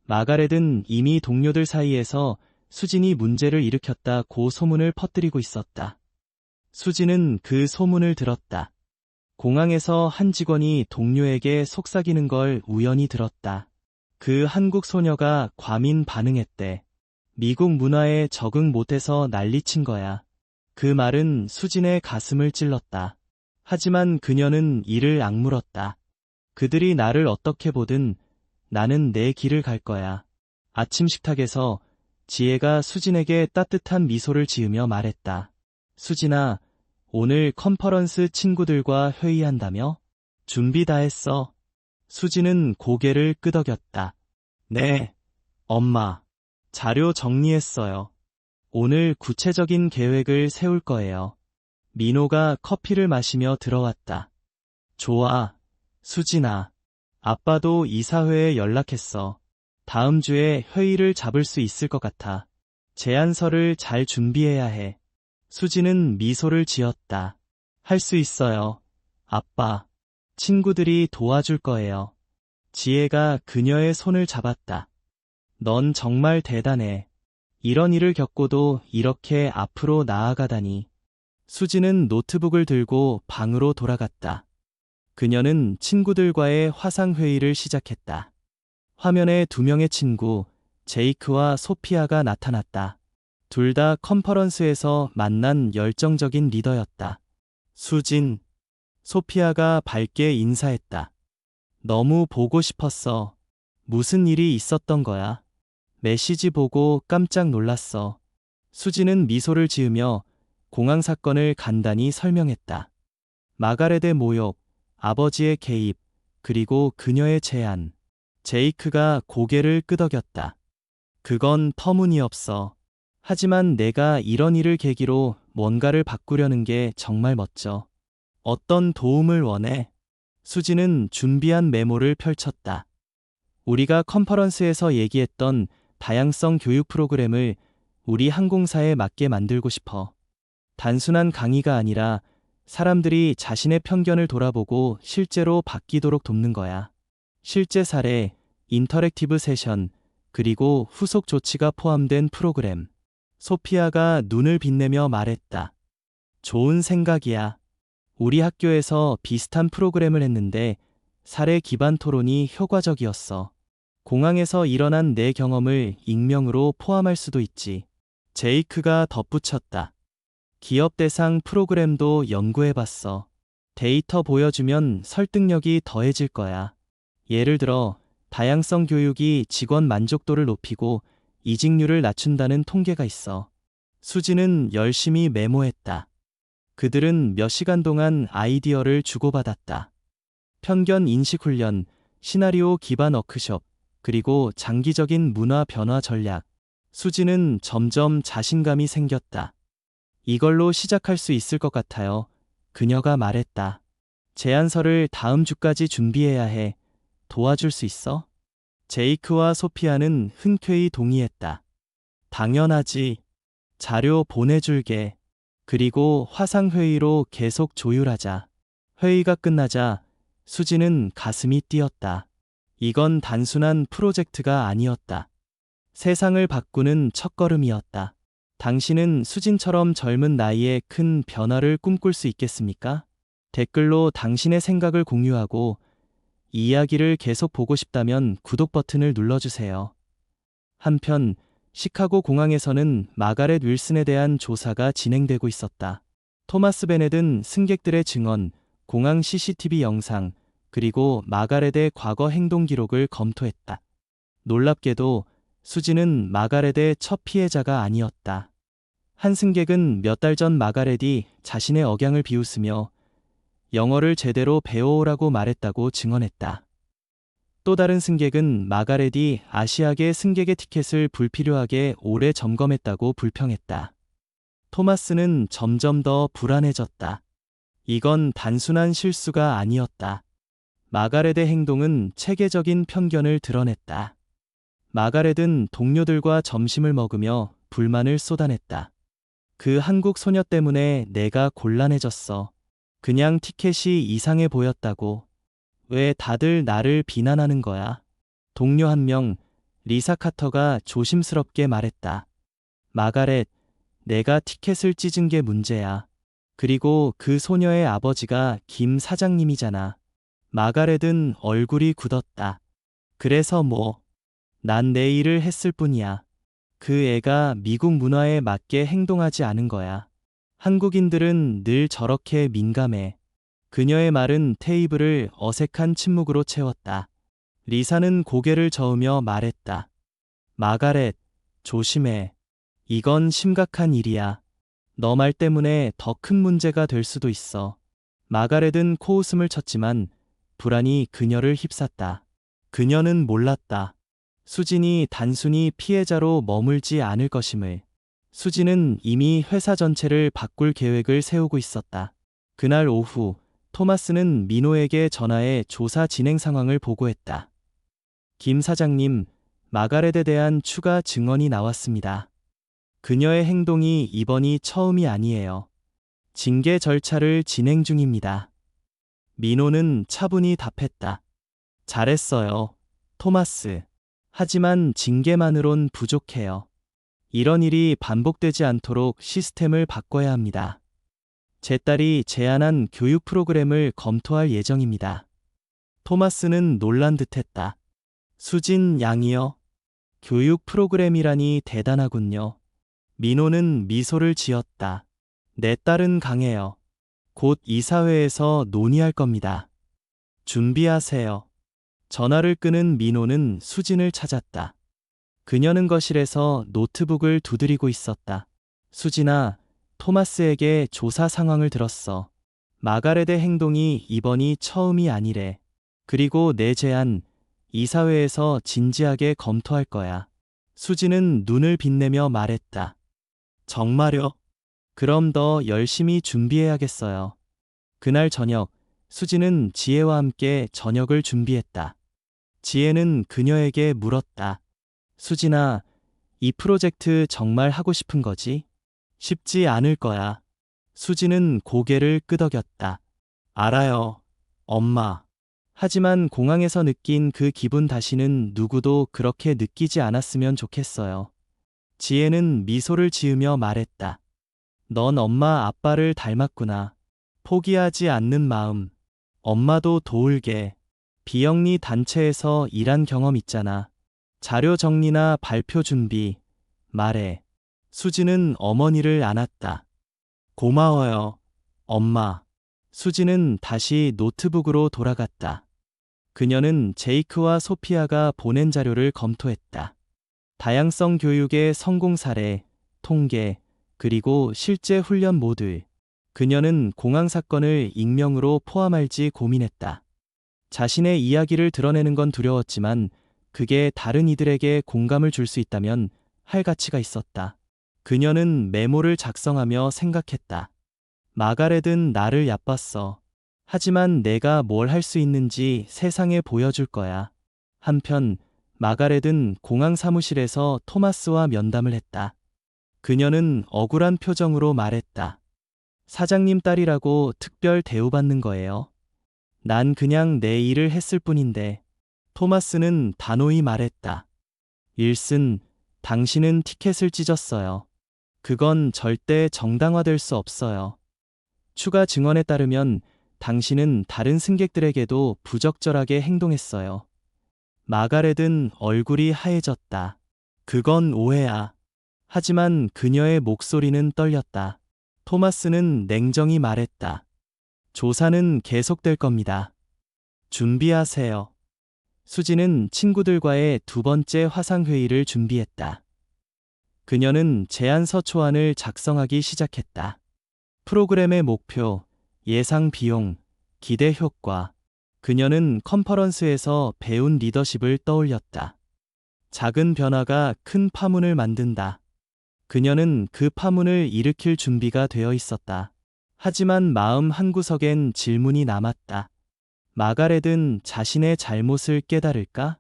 마가렛은 이미 동료들 사이에서 수진이 문제를 일으켰다고 소문을 퍼뜨리고 있었다. 수진은 그 소문을 들었다. 공항에서 한 직원이 동료에게 속삭이는 걸 우연히 들었다. 그 한국 소녀가 과민 반응했대. 미국 문화에 적응 못해서 난리친 거야. 그 말은 수진의 가슴을 찔렀다. 하지만 그녀는 이를 악물었다. 그들이 나를 어떻게 보든 나는 내 길을 갈 거야. 아침 식탁에서 지혜가 수진에게 따뜻한 미소를 지으며 말했다. 수진아, 오늘 컨퍼런스 친구들과 회의한다며? 준비 다 했어. 수진은 고개를 끄덕였다. 네, 엄마. 자료 정리했어요. 오늘 구체적인 계획을 세울 거예요. 민호가 커피를 마시며 들어왔다. 좋아, 수진아. 아빠도 이사회에 연락했어. 다음 주에 회의를 잡을 수 있을 것 같아. 제안서를 잘 준비해야 해. 수진은 미소를 지었다. 할 수 있어요. 아빠. 친구들이 도와줄 거예요. 지혜가 그녀의 손을 잡았다. 넌 정말 대단해. 이런 일을 겪고도 이렇게 앞으로 나아가다니. 수지는 노트북을 들고 방으로 돌아갔다. 그녀는 친구들과의 화상회의를 시작했다. 화면에 두 명의 친구, 제이크와 소피아가 나타났다. 둘 다 컨퍼런스에서 만난 열정적인 리더였다. 수진, 소피아가 밝게 인사했다. 너무 보고 싶었어. 무슨 일이 있었던 거야? 메시지 보고 깜짝 놀랐어. 수진은 미소를 지으며 공항 사건을 간단히 설명했다. 마가렛의 모욕, 아버지의 개입, 그리고 그녀의 제안. 제이크가 고개를 끄덕였다. 그건 터무니없어. 하지만 내가 이런 일을 계기로 뭔가를 바꾸려는 게 정말 멋져. 어떤 도움을 원해? 수지는 준비한 메모를 펼쳤다. 우리가 컨퍼런스에서 얘기했던 다양성 교육 프로그램을 우리 항공사에 맞게 만들고 싶어. 단순한 강의가 아니라 사람들이 자신의 편견을 돌아보고 실제로 바뀌도록 돕는 거야. 실제 사례, 인터랙티브 세션, 그리고 후속 조치가 포함된 프로그램. 소피아가 눈을 빛내며 말했다. 좋은 생각이야. 우리 학교에서 비슷한 프로그램을 했는데 사례 기반 토론이 효과적이었어. 공항에서 일어난 내 경험을 익명으로 포함할 수도 있지. 제이크가 덧붙였다. 기업 대상 프로그램도 연구해봤어. 데이터 보여주면 설득력이 더해질 거야. 예를 들어, 다양성 교육이 직원 만족도를 높이고 이직률을 낮춘다는 통계가 있어. 수지는 열심히 메모했다. 그들은 몇 시간 동안 아이디어를 주고받았다. 편견 인식 훈련, 시나리오 기반 워크숍, 그리고 장기적인 문화 변화 전략. 수지는 점점 자신감이 생겼다. 이걸로 시작할 수 있을 것 같아요. 그녀가 말했다. 제안서를 다음 주까지 준비해야 해. 도와줄 수 있어? 제이크와 소피아는 흔쾌히 동의했다. 당연하지. 자료 보내줄게. 그리고 화상회의로 계속 조율하자. 회의가 끝나자 수지는 가슴이 뛰었다. 이건 단순한 프로젝트가 아니었다. 세상을 바꾸는 첫걸음이었다. 당신은 수진처럼 젊은 나이에 큰 변화를 꿈꿀 수 있겠습니까? 댓글로 당신의 생각을 공유하고 이 이야기를 계속 보고 싶다면 구독 버튼을 눌러주세요. 한편 시카고 공항에서는 마가렛 윌슨에 대한 조사가 진행되고 있었다. 토마스 베넷은 승객들의 증언, 공항 CCTV 영상, 그리고 마가렛의 과거 행동 기록을 검토했다. 놀랍게도 수지는 마가렛의 첫 피해자가 아니었다. 한 승객은 몇 달 전 마가렛이 자신의 억양을 비웃으며 영어를 제대로 배워오라고 말했다고 증언했다. 또 다른 승객은 마가렛이 아시아계 승객의 티켓을 불필요하게 오래 점검했다고 불평했다. 토마스는 점점 더 불안해졌다. 이건 단순한 실수가 아니었다. 마가렛의 행동은 체계적인 편견을 드러냈다. 마가렛은 동료들과 점심을 먹으며 불만을 쏟아냈다. 그 한국 소녀 때문에 내가 곤란해졌어. 그냥 티켓이 이상해 보였다고. 왜 다들 나를 비난하는 거야? 동료 한 명, 리사 카터가 조심스럽게 말했다. 마가렛, 내가 티켓을 찢은 게 문제야. 그리고 그 소녀의 아버지가 김 사장님이잖아. 마가렛은 얼굴이 굳었다. 그래서 뭐? 난 내 일을 했을 뿐이야. 그 애가 미국 문화에 맞게 행동하지 않은 거야. 한국인들은 늘 저렇게 민감해. 그녀의 말은 테이블을 어색한 침묵으로 채웠다. 리사는 고개를 저으며 말했다. 마가렛, 조심해. 이건 심각한 일이야. 너 말 때문에 더 큰 문제가 될 수도 있어. 마가렛은 코웃음을 쳤지만 불안이 그녀를 휩쌌다. 그녀는 몰랐다. 수진이 단순히 피해자로 머물지 않을 것임을. 수진은 이미 회사 전체를 바꿀 계획을 세우고 있었다. 그날 오후, 토마스는 민호에게 전화해 조사 진행 상황을 보고했다. 김 사장님, 마가렛에 대한 추가 증언이 나왔습니다. 그녀의 행동이 이번이 처음이 아니에요. 징계 절차를 진행 중입니다. 민호는 차분히 답했다. 잘했어요, 토마스. 하지만 징계만으론 부족해요. 이런 일이 반복되지 않도록 시스템을 바꿔야 합니다. 제 딸이 제안한 교육 프로그램을 검토할 예정입니다. 토마스는 놀란 듯했다. 수진 양이요? 교육 프로그램이라니 대단하군요. 민호는 미소를 지었다. 내 딸은 강해요. 곧 이사회에서 논의할 겁니다. 준비하세요. 전화를 끄는 민호는 수진을 찾았다. 그녀는 거실에서 노트북을 두드리고 있었다. 수진아, 토마스에게 조사 상황을 들었어. 마가렛의 행동이 이번이 처음이 아니래. 그리고 내 제안, 이사회에서 진지하게 검토할 거야. 수진은 눈을 빛내며 말했다. 정말요? 그럼 더 열심히 준비해야겠어요. 그날 저녁, 수진은 지혜와 함께 저녁을 준비했다. 지혜는 그녀에게 물었다. 수진아, 이 프로젝트 정말 하고 싶은 거지? 쉽지 않을 거야. 수진은 고개를 끄덕였다. 알아요, 엄마. 하지만 공항에서 느낀 그 기분 다시는 누구도 그렇게 느끼지 않았으면 좋겠어요. 지혜는 미소를 지으며 말했다. 넌 엄마 아빠를 닮았구나. 포기하지 않는 마음. 엄마도 도울게. 비영리 단체에서 일한 경험 있잖아. 자료 정리나 발표 준비, 말해. 수지는 어머니를 안았다. 고마워요, 엄마. 수지는 다시 노트북으로 돌아갔다. 그녀는 제이크와 소피아가 보낸 자료를 검토했다. 다양성 교육의 성공 사례, 통계, 그리고 실제 훈련 모듈. 그녀는 공항 사건을 익명으로 포함할지 고민했다. 자신의 이야기를 드러내는 건 두려웠지만 그게 다른 이들에게 공감을 줄 수 있다면 할 가치가 있었다. 그녀는 메모를 작성하며 생각했다. 마가렛은 나를 얕봤어. 하지만 내가 뭘 할 수 있는지 세상에 보여줄 거야. 한편 마가렛은 공항 사무실에서 토마스와 면담을 했다. 그녀는 억울한 표정으로 말했다. 사장님 딸이라고 특별 대우받는 거예요. 난 그냥 내 일을 했을 뿐인데. 토마스는 단호히 말했다. 윌슨, 당신은 티켓을 찢었어요. 그건 절대 정당화될 수 없어요. 추가 증언에 따르면 당신은 다른 승객들에게도 부적절하게 행동했어요. 마가렛은 얼굴이 하얘졌다. 그건 오해야. 하지만 그녀의 목소리는 떨렸다. 토마스는 냉정히 말했다. 조사는 계속될 겁니다. 준비하세요. 수지는 친구들과의 두 번째 화상회의를 준비했다. 그녀는 제안서 초안을 작성하기 시작했다. 프로그램의 목표, 예상 비용, 기대 효과. 그녀는 컨퍼런스에서 배운 리더십을 떠올렸다. 작은 변화가 큰 파문을 만든다. 그녀는 그 파문을 일으킬 준비가 되어 있었다. 하지만 마음 한구석엔 질문이 남았다. 마가렛은 자신의 잘못을 깨달을까?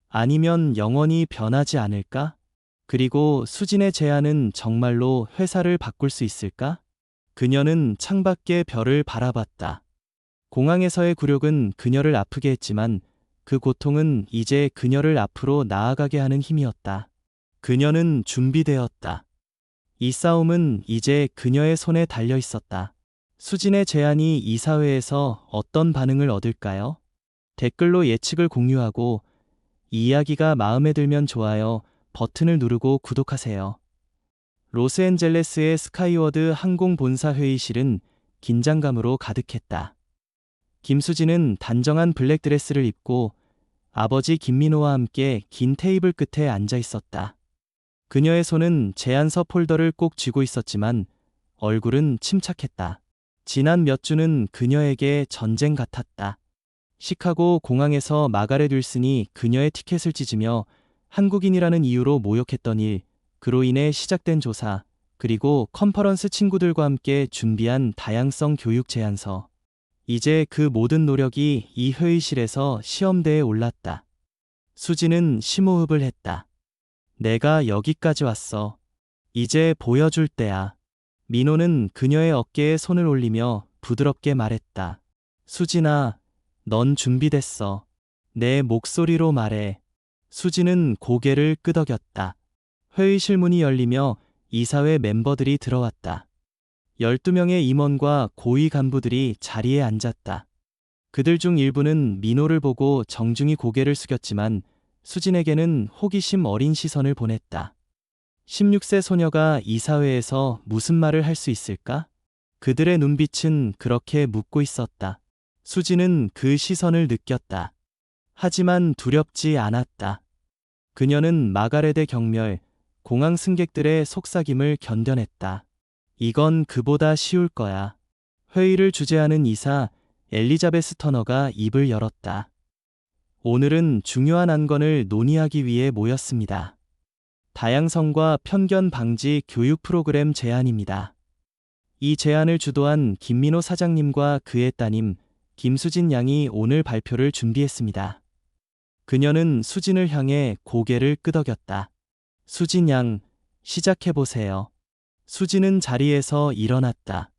아니면 영원히 변하지 않을까? 그리고 수진의 제안은 정말로 회사를 바꿀 수 있을까? 그녀는 창밖의 별을 바라봤다. 공항에서의 굴욕은 그녀를 아프게 했지만 그 고통은 이제 그녀를 앞으로 나아가게 하는 힘이었다. 그녀는 준비되었다. 이 싸움은 이제 그녀의 손에 달려 있었다. 수진의 제안이 이사회에서 어떤 반응을 얻을까요? 댓글로 예측을 공유하고 이 이야기가 마음에 들면 좋아요 버튼을 누르고 구독하세요. 로스앤젤레스의 스카이워드 항공 본사 회의실은 긴장감으로 가득했다. 김수진은 단정한 블랙드레스를 입고 아버지 김민호와 함께 긴 테이블 끝에 앉아 있었다. 그녀의 손은 제안서 폴더를 꼭 쥐고 있었지만 얼굴은 침착했다. 지난 몇 주는 그녀에게 전쟁 같았다. 시카고 공항에서 마가렛 윌슨이 그녀의 티켓을 찢으며 한국인이라는 이유로 모욕했던 일, 그로 인해 시작된 조사, 그리고 컨퍼런스 친구들과 함께 준비한 다양성 교육 제안서. 이제 그 모든 노력이 이 회의실에서 시험대에 올랐다. 수지는 심호흡을 했다. 내가 여기까지 왔어. 이제 보여줄 때야. 민호는 그녀의 어깨에 손을 올리며 부드럽게 말했다. 수진아, 넌 준비됐어. 내 목소리로 말해. 수진은 고개를 끄덕였다. 회의실 문이 열리며 이사회 멤버들이 들어왔다. 12명의 임원과 고위 간부들이 자리에 앉았다. 그들 중 일부는 민호를 보고 정중히 고개를 숙였지만 수진에게는 호기심 어린 시선을 보냈다. 16세 소녀가 이사회에서 무슨 말을 할 수 있을까? 그들의 눈빛은 그렇게 묻고 있었다. 수지는 그 시선을 느꼈다. 하지만 두렵지 않았다. 그녀는 마가렛의 경멸, 공항 승객들의 속삭임을 견뎌냈다. 이건 그보다 쉬울 거야. 회의를 주재하는 이사 엘리자베스 터너가 입을 열었다. 오늘은 중요한 안건을 논의하기 위해 모였습니다. 다양성과 편견 방지 교육 프로그램 제안입니다. 이 제안을 주도한 김민호 사장님과 그의 따님 김수진 양이 오늘 발표를 준비했습니다. 그녀는 수진을 향해 고개를 끄덕였다. 수진 양, 시작해보세요. 수진은 자리에서 일어났다.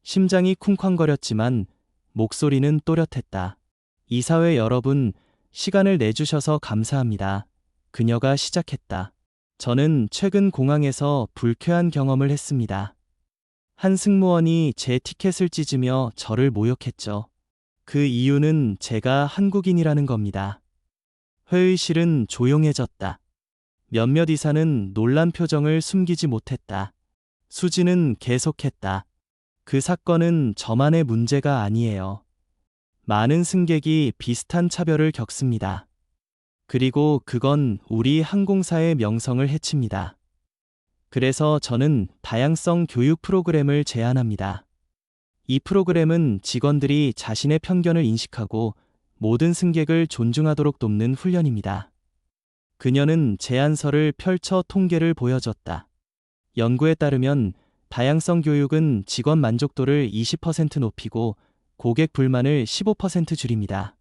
심장이 쿵쾅거렸지만 목소리는 또렷했다. 이사회 여러분, 시간을 내주셔서 감사합니다. 그녀가 시작했다. 저는 최근 공항에서 불쾌한 경험을 했습니다. 한 승무원이 제 티켓을 찢으며 저를 모욕했죠. 그 이유는 제가 한국인이라는 겁니다. 회의실은 조용해졌다. 몇몇 이사는 놀란 표정을 숨기지 못했다. 수지는 계속했다. 그 사건은 저만의 문제가 아니에요. 많은 승객이 비슷한 차별을 겪습니다. 그리고 그건 우리 항공사의 명성을 해칩니다. 그래서 저는 다양성 교육 프로그램을 제안합니다. 이 프로그램은 직원들이 자신의 편견을 인식하고 모든 승객을 존중하도록 돕는 훈련입니다. 그녀는 제안서를 펼쳐 통계를 보여줬다. 연구에 따르면 다양성 교육은 직원 만족도를 20% 높이고 고객 불만을 15% 줄입니다.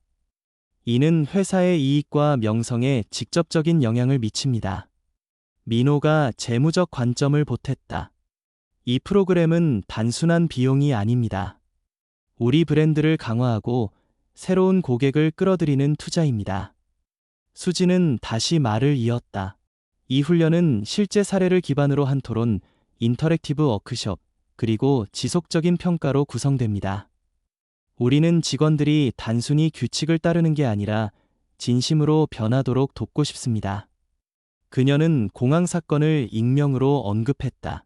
이는 회사의 이익과 명성에 직접적인 영향을 미칩니다. 민호가 재무적 관점을 보탰다. 이 프로그램은 단순한 비용이 아닙니다. 우리 브랜드를 강화하고 새로운 고객을 끌어들이는 투자입니다. 수지는 다시 말을 이었다. 이 훈련은 실제 사례를 기반으로 한 토론, 인터랙티브 워크숍, 그리고 지속적인 평가로 구성됩니다. 우리는 직원들이 단순히 규칙을 따르는 게 아니라 진심으로 변하도록 돕고 싶습니다. 그녀는 공항 사건을 익명으로 언급했다.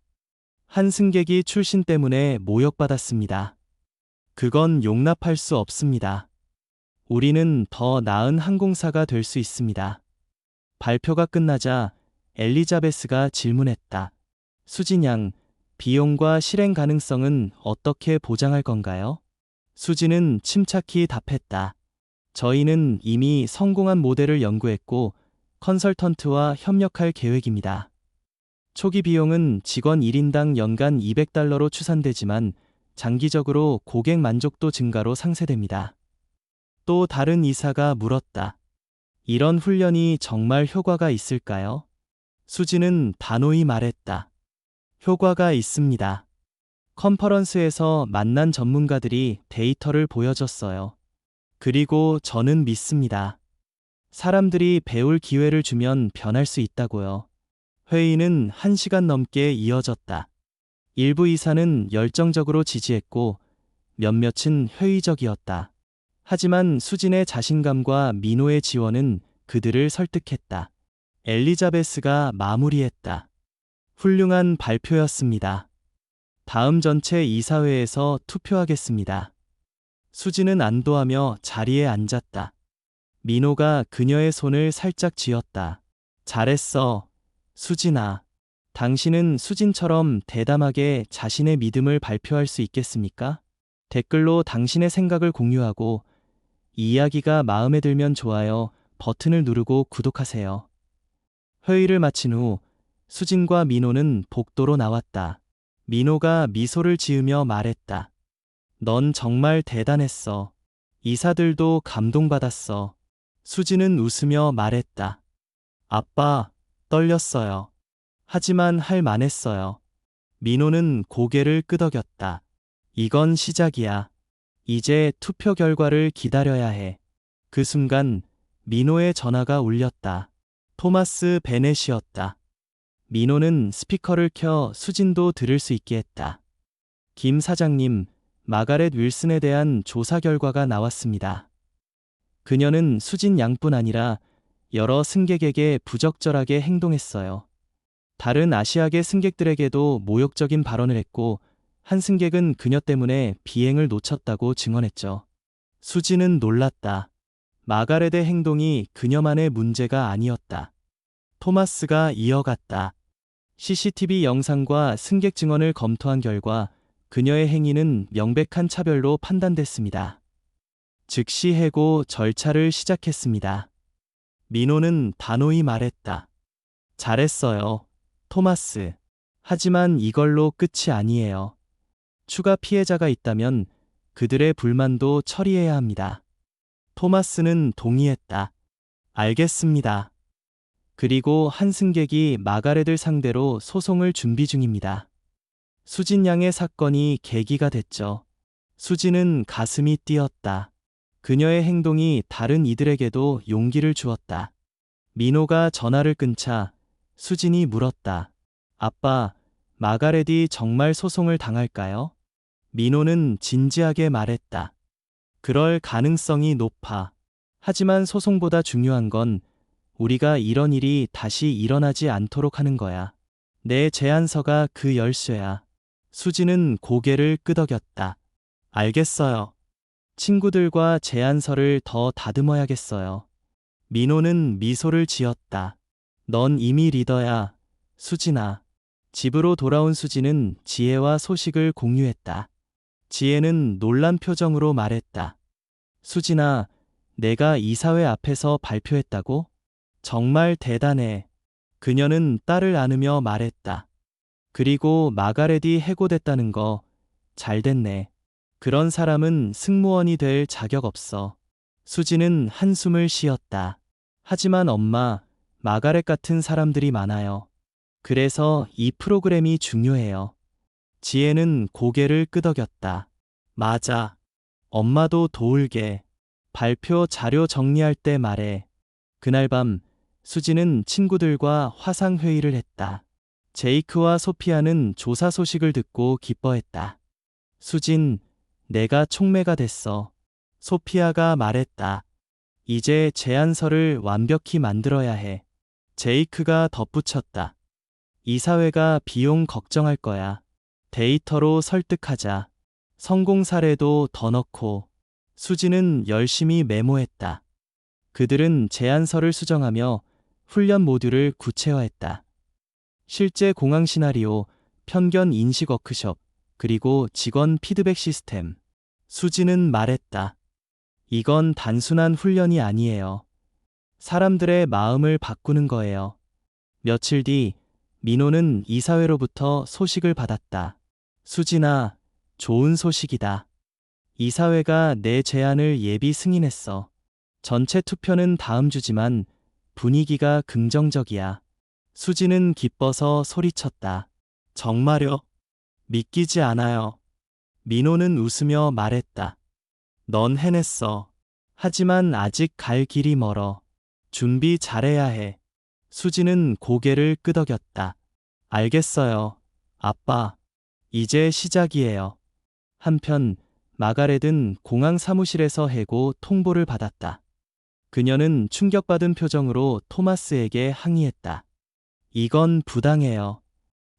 한 승객이 출신 때문에 모욕받았습니다. 그건 용납할 수 없습니다. 우리는 더 나은 항공사가 될 수 있습니다. 발표가 끝나자 엘리자베스가 질문했다. 수진 양, 비용과 실행 가능성은 어떻게 보장할 건가요? 수지는 침착히 답했다. 저희는 이미 성공한 모델을 연구했고 컨설턴트와 협력할 계획입니다. 초기 비용은 직원 1인당 연간 $200로 추산되지만 장기적으로 고객 만족도 증가로 상쇄됩니다. 또 다른 이사가 물었다. 이런 훈련이 정말 효과가 있을까요? 수지는 단호히 말했다. 효과가 있습니다. 컨퍼런스에서 만난 전문가들이 데이터를 보여줬어요. 그리고 저는 믿습니다. 사람들이 배울 기회를 주면 변할 수 있다고요. 회의는 1시간 넘게 이어졌다. 일부 이사는 열정적으로 지지했고 몇몇은 회의적이었다. 하지만 수진의 자신감과 민호의 지원은 그들을 설득했다. 엘리자베스가 마무리했다. 훌륭한 발표였습니다. 다음 전체 이사회에서 투표하겠습니다. 수지는 안도하며 자리에 앉았다. 민호가 그녀의 손을 살짝 쥐었다. 잘했어, 수진아. 당신은 수진처럼 대담하게 자신의 믿음을 발표할 수 있겠습니까? 댓글로 당신의 생각을 공유하고 이 이야기가 마음에 들면 좋아요 버튼을 누르고 구독하세요. 회의를 마친 후 수진과 민호는 복도로 나왔다. 민호가 미소를 지으며 말했다. 넌 정말 대단했어. 이사들도 감동받았어. 수진은 웃으며 말했다. 아빠, 떨렸어요. 하지만 할 만했어요. 민호는 고개를 끄덕였다. 이건 시작이야. 이제 투표 결과를 기다려야 해. 그 순간 민호의 전화가 울렸다. 토마스 베넷이었다. 민호는 스피커를 켜 수진도 들을 수 있게 했다. 김 사장님, 마가렛 윌슨에 대한 조사 결과가 나왔습니다. 그녀는 수진 양뿐 아니라 여러 승객에게 부적절하게 행동했어요. 다른 아시아계 승객들에게도 모욕적인 발언을 했고 한 승객은 그녀 때문에 비행을 놓쳤다고 증언했죠. 수진은 놀랐다. 마가렛의 행동이 그녀만의 문제가 아니었다. 토마스가 이어갔다. CCTV 영상과 승객 증언을 검토한 결과 그녀의 행위는 명백한 차별로 판단됐습니다. 즉시 해고 절차를 시작했습니다. 민호는 단호히 말했다. 잘했어요, 토마스. 하지만 이걸로 끝이 아니에요. 추가 피해자가 있다면 그들의 불만도 처리해야 합니다. 토마스는 동의했다. 알겠습니다. 그리고 한 승객이 마가렛을 상대로 소송을 준비 중입니다. 수진 양의 사건이 계기가 됐죠. 수진은 가슴이 뛰었다. 그녀의 행동이 다른 이들에게도 용기를 주었다. 민호가 전화를 끊자 수진이 물었다. 아빠, 마가렛이 정말 소송을 당할까요? 민호는 진지하게 말했다. 그럴 가능성이 높아. 하지만 소송보다 중요한 건 우리가 이런 일이 다시 일어나지 않도록 하는 거야. 내 제안서가 그 열쇠야. 수지는 고개를 끄덕였다. 알겠어요. 친구들과 제안서를 더 다듬어야겠어요. 민호는 미소를 지었다. 넌 이미 리더야, 수진아. 집으로 돌아온 수지는 지혜와 소식을 공유했다. 지혜는 놀란 표정으로 말했다. 수진아, 내가 이사회 앞에서 발표했다고? 정말 대단해. 그녀는 딸을 안으며 말했다. 그리고 마가렛이 해고됐다는 거 잘 됐네. 그런 사람은 승무원이 될 자격 없어. 수지는 한숨을 쉬었다. 하지만 엄마, 마가렛 같은 사람들이 많아요. 그래서 이 프로그램이 중요해요. 지혜는 고개를 끄덕였다. 맞아. 엄마도 도울게. 발표 자료 정리할 때 말해. 그날 밤 수지는 친구들과 화상회의를 했다. 제이크와 소피아는 조사 소식을 듣고 기뻐했다. 수진, 내가 촉매가 됐어. 소피아가 말했다. 이제 제안서를 완벽히 만들어야 해. 제이크가 덧붙였다. 이사회가 비용 걱정할 거야. 데이터로 설득하자. 성공 사례도 더 넣고. 수지는 열심히 메모했다. 그들은 제안서를 수정하며 훈련 모듈을 구체화했다. 실제 공항 시나리오, 편견 인식 워크숍, 그리고 직원 피드백 시스템. 수지는 말했다. 이건 단순한 훈련이 아니에요. 사람들의 마음을 바꾸는 거예요. 며칠 뒤 민호는 이사회로부터 소식을 받았다. 수진아, 좋은 소식이다. 이사회가 내 제안을 예비 승인했어. 전체 투표는 다음 주지만 분위기가 긍정적이야. 수지는 기뻐서 소리쳤다. 정말요? 믿기지 않아요. 민호는 웃으며 말했다. 넌 해냈어. 하지만 아직 갈 길이 멀어. 준비 잘해야 해. 수지는 고개를 끄덕였다. 알겠어요. 아빠. 이제 시작이에요. 한편 마가렛은 공항 사무실에서 해고 통보를 받았다. 그녀는 충격받은 표정으로 토마스에게 항의했다. 이건 부당해요.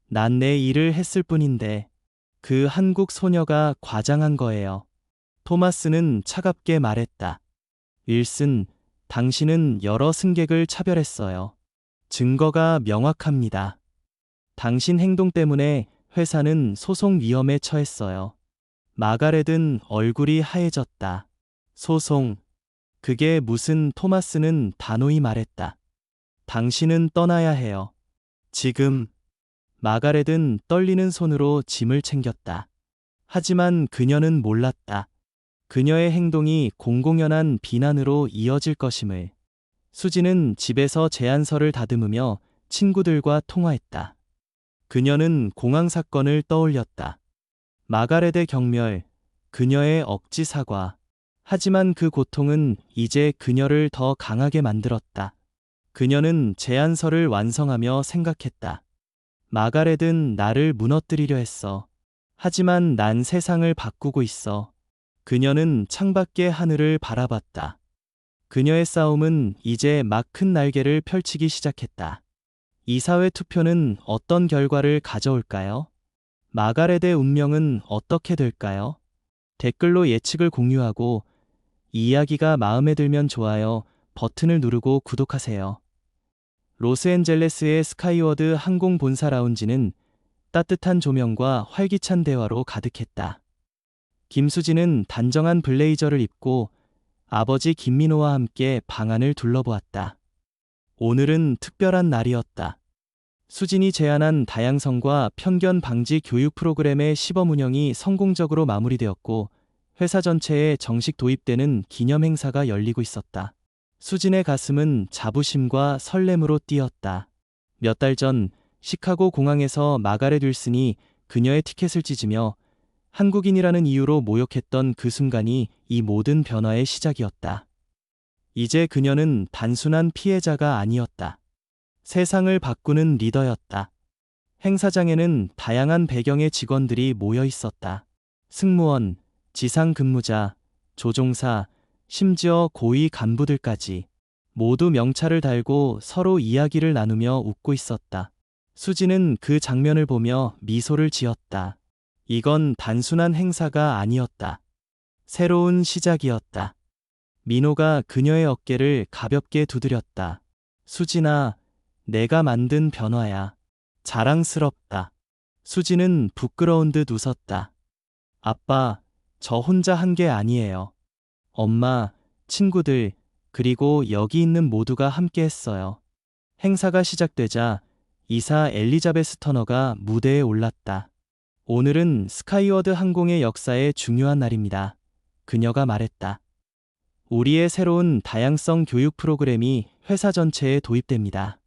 난 내 일을 했을 뿐인데 그 한국 소녀가 과장한 거예요. 토마스는 차갑게 말했다. 윌슨, 당신은 여러 승객을 차별했어요. 증거가 명확합니다. 당신 행동 때문에 회사는 소송 위험에 처했어요. 마가렛은 얼굴이 하얘졌다. 소송. 그게 무슨 토마스는 단호히 말했다. 당신은 떠나야 해요. 지금. 마가렛은 떨리는 손으로 짐을 챙겼다. 하지만 그녀는 몰랐다. 그녀의 행동이 공공연한 비난으로 이어질 것임을. 수지는 집에서 제안서를 다듬으며 친구들과 통화했다. 그녀는 공항 사건을 떠올렸다. 마가렛의 경멸, 그녀의 억지 사과. 하지만 그 고통은 이제 그녀를 더 강하게 만들었다. 그녀는 제안서를 완성하며 생각했다. 마가렛은 나를 무너뜨리려 했어. 하지만 난 세상을 바꾸고 있어. 그녀는 창밖의 하늘을 바라봤다. 그녀의 싸움은 이제 막 큰 날개를 펼치기 시작했다. 이사회 투표는 어떤 결과를 가져올까요? 마가렛의 운명은 어떻게 될까요? 댓글로 예측을 공유하고 이 이야기가 마음에 들면 좋아요 버튼을 누르고 구독하세요. 로스앤젤레스의 스카이워드 항공 본사 라운지는 따뜻한 조명과 활기찬 대화로 가득했다. 김수진은 단정한 블레이저를 입고 아버지 김민호와 함께 방안을 둘러보았다. 오늘은 특별한 날이었다. 수진이 제안한 다양성과 편견 방지 교육 프로그램의 시범 운영이 성공적으로 마무리되었고 회사 전체에 정식 도입되는 기념 행사가 열리고 있었다. 수진의 가슴은 자부심과 설렘으로 뛰었다. 몇 달 전 시카고 공항에서 마가렛 윌슨이 그녀의 티켓을 찢으며 한국인이라는 이유로 모욕했던 그 순간이 이 모든 변화의 시작이었다. 이제 그녀는 단순한 피해자가 아니었다. 세상을 바꾸는 리더였다. 행사장에는 다양한 배경의 직원들이 모여 있었다. 승무원, 지상 근무자, 조종사, 심지어 고위 간부들까지 모두 명찰을 달고 서로 이야기를 나누며 웃고 있었다. 수지는 그 장면을 보며 미소를 지었다. 이건 단순한 행사가 아니었다. 새로운 시작이었다. 민호가 그녀의 어깨를 가볍게 두드렸다. 수진아, 내가 만든 변화야. 자랑스럽다. 수지는 부끄러운 듯 웃었다. 아빠, 저 혼자 한 게 아니에요. 엄마, 친구들, 그리고 여기 있는 모두가 함께 했어요. 행사가 시작되자 이사 엘리자베스 터너가 무대에 올랐다. 오늘은 스카이워드 항공의 역사에 중요한 날입니다. 그녀가 말했다. 우리의 새로운 다양성 교육 프로그램이 회사 전체에 도입됩니다.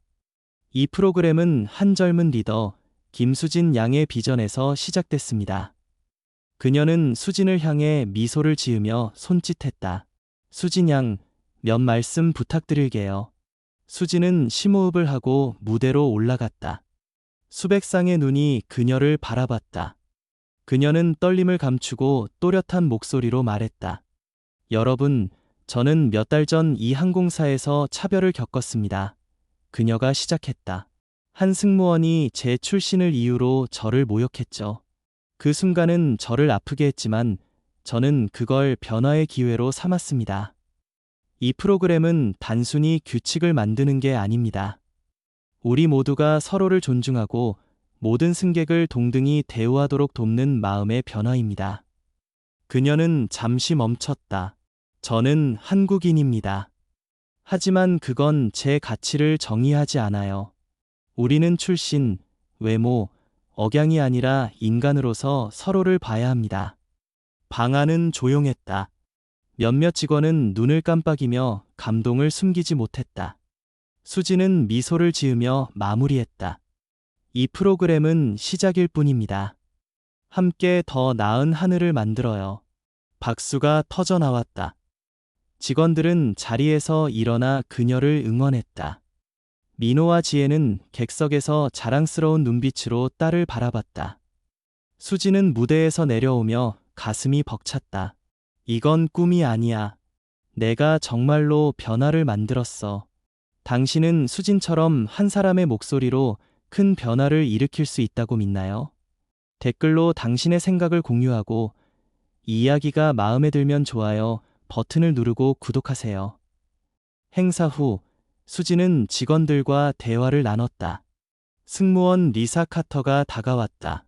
이 프로그램은 한 젊은 리더, 김수진 양의 비전에서 시작됐습니다. 그녀는 수진을 향해 미소를 지으며 손짓했다. 수진 양, 몇 말씀 부탁드릴게요. 수진은 심호흡을 하고 무대로 올라갔다. 수백 쌍의 눈이 그녀를 바라봤다. 그녀는 떨림을 감추고 또렷한 목소리로 말했다. 여러분, 저는 몇 달 전 이 항공사에서 차별을 겪었습니다. 그녀가 시작했다. 한 승무원이 제 출신을 이유로 저를 모욕했죠. 그 순간은 저를 아프게 했지만 저는 그걸 변화의 기회로 삼았습니다. 이 프로그램은 단순히 규칙을 만드는 게 아닙니다. 우리 모두가 서로를 존중하고 모든 승객을 동등히 대우하도록 돕는 마음의 변화입니다. 그녀는 잠시 멈췄다. 저는 한국인입니다. 하지만 그건 제 가치를 정의하지 않아요. 우리는 출신, 외모, 억양이 아니라 인간으로서 서로를 봐야 합니다. 방 안은 조용했다. 몇몇 직원은 눈을 깜빡이며 감동을 숨기지 못했다. 수지는 미소를 지으며 마무리했다. 이 프로그램은 시작일 뿐입니다. 함께 더 나은 하늘을 만들어요. 박수가 터져 나왔다. 직원들은 자리에서 일어나 그녀를 응원했다. 민호와 지혜는 객석에서 자랑스러운 눈빛으로 딸을 바라봤다. 수지는 무대에서 내려오며 가슴이 벅찼다. 이건 꿈이 아니야. 내가 정말로 변화를 만들었어. 당신은 수진처럼 한 사람의 목소리로 큰 변화를 일으킬 수 있다고 믿나요? 댓글로 당신의 생각을 공유하고 이 이야기가 마음에 들면 좋아요 버튼을 누르고 구독하세요. 행사 후 수지는 직원들과 대화를 나눴다. 승무원 리사 카터가 다가왔다.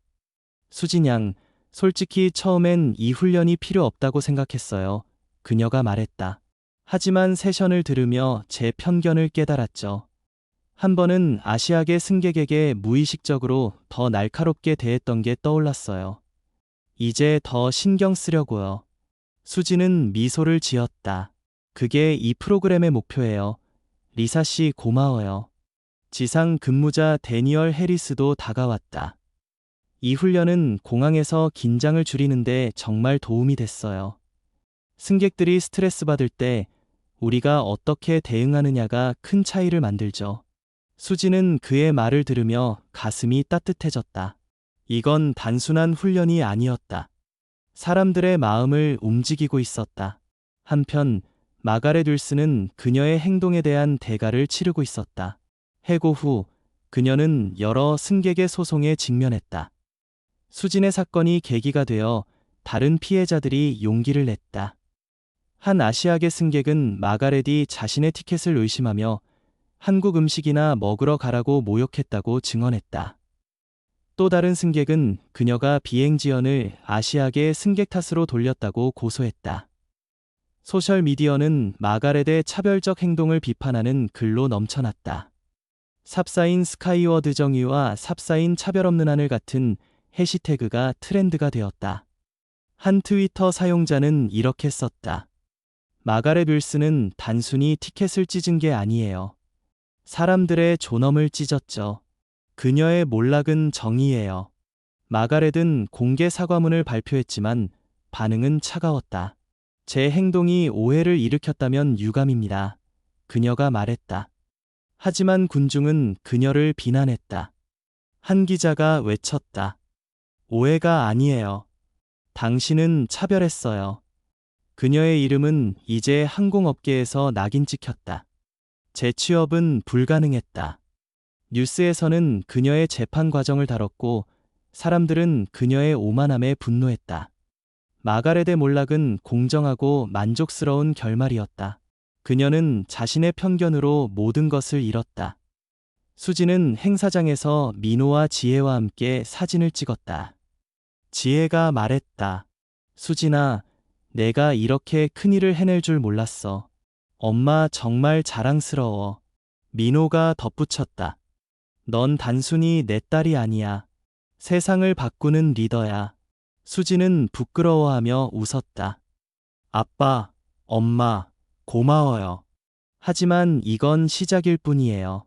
수진 양, 솔직히 처음엔 이 훈련이 필요 없다고 생각했어요. 그녀가 말했다. 하지만 세션을 들으며 제 편견을 깨달았죠. 한 번은 아시아계 승객에게 무의식적으로 더 날카롭게 대했던 게 떠올랐어요. 이제 더 신경 쓰려고요. 수지는 미소를 지었다. 그게 이 프로그램의 목표예요. 리사 씨 고마워요. 지상 근무자 데니얼 해리스도 다가왔다. 이 훈련은 공항에서 긴장을 줄이는데 정말 도움이 됐어요. 승객들이 스트레스 받을 때 우리가 어떻게 대응하느냐가 큰 차이를 만들죠. 수지는 그의 말을 들으며 가슴이 따뜻해졌다. 이건 단순한 훈련이 아니었다. 사람들의 마음을 움직이고 있었다. 한편 마가렛 윌슨은 그녀의 행동에 대한 대가를 치르고 있었다. 해고 후 그녀는 여러 승객의 소송에 직면했다. 수진의 사건이 계기가 되어 다른 피해자들이 용기를 냈다. 한 아시아계 승객은 마가렛이 자신의 티켓을 의심하며 한국 음식이나 먹으러 가라고 모욕했다고 증언했다. 또 다른 승객은 그녀가 비행 지연을 아시아계 승객 탓으로 돌렸다고 고소했다. 소셜미디어는 마가렛의 차별적 행동을 비판하는 글로 넘쳐났다. 삽사인 스카이워드 정의와 삽사인 차별 없는 하늘 같은 해시태그가 트렌드가 되었다. 한 트위터 사용자는 이렇게 썼다. 마가렛 윌슨은 단순히 티켓을 찢은 게 아니에요. 사람들의 존엄을 찢었죠. 그녀의 몰락은 정의예요. 마가렛은 공개 사과문을 발표했지만 반응은 차가웠다. 제 행동이 오해를 일으켰다면 유감입니다. 그녀가 말했다. 하지만 군중은 그녀를 비난했다. 한 기자가 외쳤다. 오해가 아니에요. 당신은 차별했어요. 그녀의 이름은 이제 항공업계에서 낙인 찍혔다. 재취업은 불가능했다. 뉴스에서는 그녀의 재판 과정을 다뤘고 사람들은 그녀의 오만함에 분노했다. 마가렛의 몰락은 공정하고 만족스러운 결말이었다. 그녀는 자신의 편견으로 모든 것을 잃었다. 수지는 행사장에서 민호와 지혜와 함께 사진을 찍었다. 지혜가 말했다. 수진아, 내가 이렇게 큰일을 해낼 줄 몰랐어. 엄마 정말 자랑스러워. 민호가 덧붙였다. 넌 단순히 내 딸이 아니야. 세상을 바꾸는 리더야. 수지는 부끄러워하며 웃었다. 아빠, 엄마, 고마워요. 하지만 이건 시작일 뿐이에요.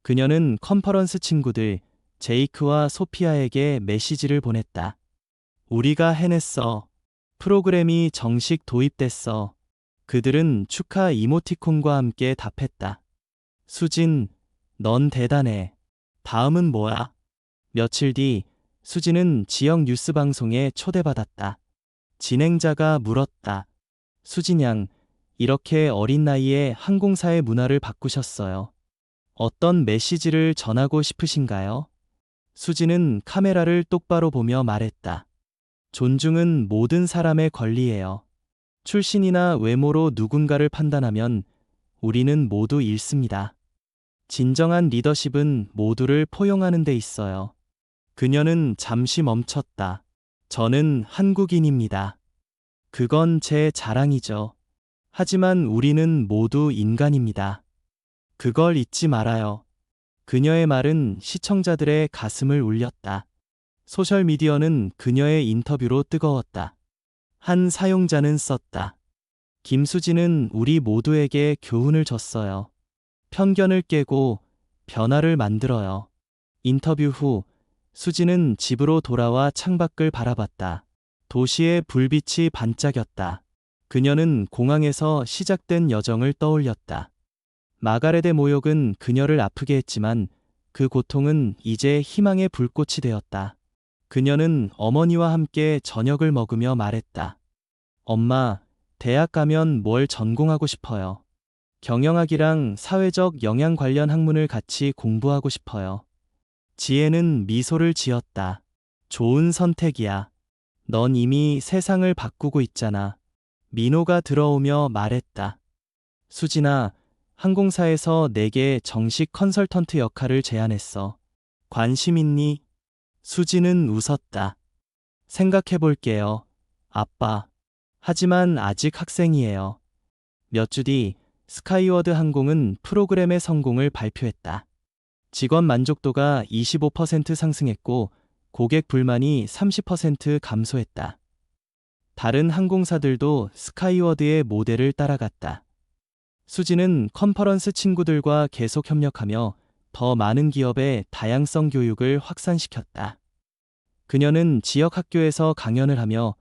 그녀는 컨퍼런스 친구들, 제이크와 소피아에게 메시지를 보냈다. 우리가 해냈어. 프로그램이 정식 도입됐어. 그들은 축하 이모티콘과 함께 답했다. 수진, 넌 대단해. 다음은 뭐야? 며칠 뒤, 수진은 지역 뉴스 방송에 초대받았다. 진행자가 물었다. 수진 양, 이렇게 어린 나이에 항공사의 문화를 바꾸셨어요. 어떤 메시지를 전하고 싶으신가요? 수진은 카메라를 똑바로 보며 말했다. 존중은 모든 사람의 권리예요. 출신이나 외모로 누군가를 판단하면 우리는 모두 잃습니다. 진정한 리더십은 모두를 포용하는 데 있어요. 그녀는 잠시 멈췄다. 저는 한국인입니다. 그건 제 자랑이죠. 하지만 우리는 모두 인간입니다. 그걸 잊지 말아요. 그녀의 말은 시청자들의 가슴을 울렸다. 소셜미디어는 그녀의 인터뷰로 뜨거웠다. 한 사용자는 썼다. 김수진은 우리 모두에게 교훈을 줬어요. 편견을 깨고 변화를 만들어요. 인터뷰 후 수진은 집으로 돌아와 창밖을 바라봤다. 도시의 불빛이 반짝였다. 그녀는 공항에서 시작된 여정을 떠올렸다. 마가렛의 모욕은 그녀를 아프게 했지만 그 고통은 이제 희망의 불꽃이 되었다. 그녀는 어머니와 함께 저녁을 먹으며 말했다. 엄마, 대학 가면 뭘 전공하고 싶어요? 경영학이랑 사회적 영향 관련 학문을 같이 공부하고 싶어요. 지혜는 미소를 지었다. 좋은 선택이야. 넌 이미 세상을 바꾸고 있잖아. 민호가 들어오며 말했다. 수진아, 항공사에서 내게 정식 컨설턴트 역할을 제안했어. 관심 있니? 수진은 웃었다. 생각해 볼게요. 아빠. 하지만 아직 학생이에요. 몇 주 뒤 스카이워드 항공은 프로그램의 성공을 발표했다. 직원 만족도가 25% 상승했고 고객 불만이 30% 감소했다. 다른 항공사들도 스카이워드의 모델을 따라갔다. 수지는 컨퍼런스 친구들과 계속 협력하며 더 많은 기업의 다양성 교육을 확산시켰다. 그녀는 지역 학교에서 강연을 하며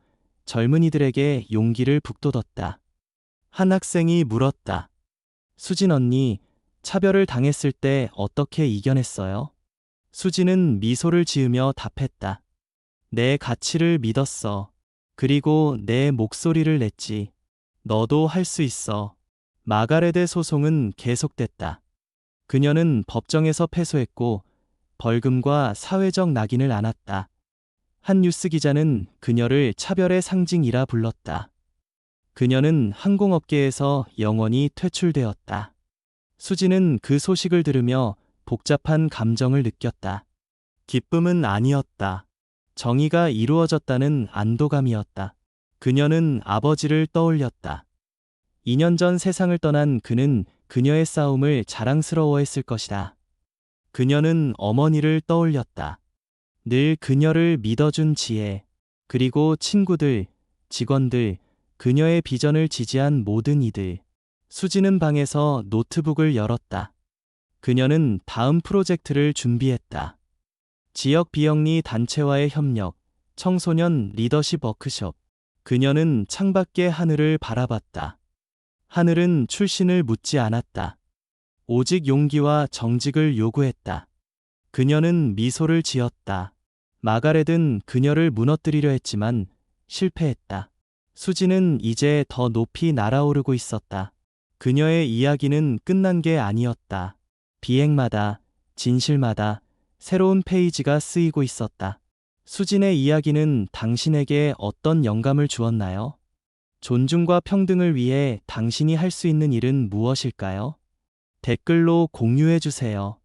젊은이들에게 용기를 북돋웠다. 한 학생이 물었다. 수진 언니, 차별을 당했을 때 어떻게 이겨냈어요? 수지는 미소를 지으며 답했다. 내 가치를 믿었어. 그리고 내 목소리를 냈지. 너도 할 수 있어. 마가렛의 소송은 계속됐다. 그녀는 법정에서 패소했고 벌금과 사회적 낙인을 안았다. 한 뉴스 기자는 그녀를 차별의 상징이라 불렀다. 그녀는 항공업계에서 영원히 퇴출되었다. 수지는 그 소식을 들으며 복잡한 감정을 느꼈다. 기쁨은 아니었다. 정의가 이루어졌다는 안도감이었다. 그녀는 아버지를 떠올렸다. 2년 전 세상을 떠난 그는 그녀의 싸움을 자랑스러워했을 것이다. 그녀는 어머니를 떠올렸다. 늘 그녀를 믿어준 지혜, 그리고 친구들, 직원들, 그녀의 비전을 지지한 모든 이들. 수지는 방에서 노트북을 열었다. 그녀는 다음 프로젝트를 준비했다. 지역 비영리 단체와의 협력, 청소년 리더십 워크숍. 그녀는 창밖의 하늘을 바라봤다. 하늘은 출신을 묻지 않았다. 오직 용기와 정직을 요구했다. 그녀는 미소를 지었다. 마가렛은 그녀를 무너뜨리려 했지만 실패했다. 수지는 이제 더 높이 날아오르고 있었다. 그녀의 이야기는 끝난 게 아니었다. 비행마다, 진실마다 새로운 페이지가 쓰이고 있었다. 수진의 이야기는 당신에게 어떤 영감을 주었나요? 존중과 평등을 위해 당신이 할 수 있는 일은 무엇일까요? 댓글로 공유해 주세요.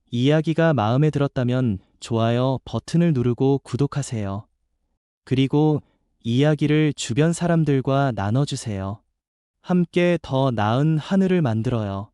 이야기가 마음에 들었다면 좋아요 버튼을 누르고 구독하세요. 그리고 이야기를 주변 사람들과 나눠주세요. 함께 더 나은 하늘을 만들어요.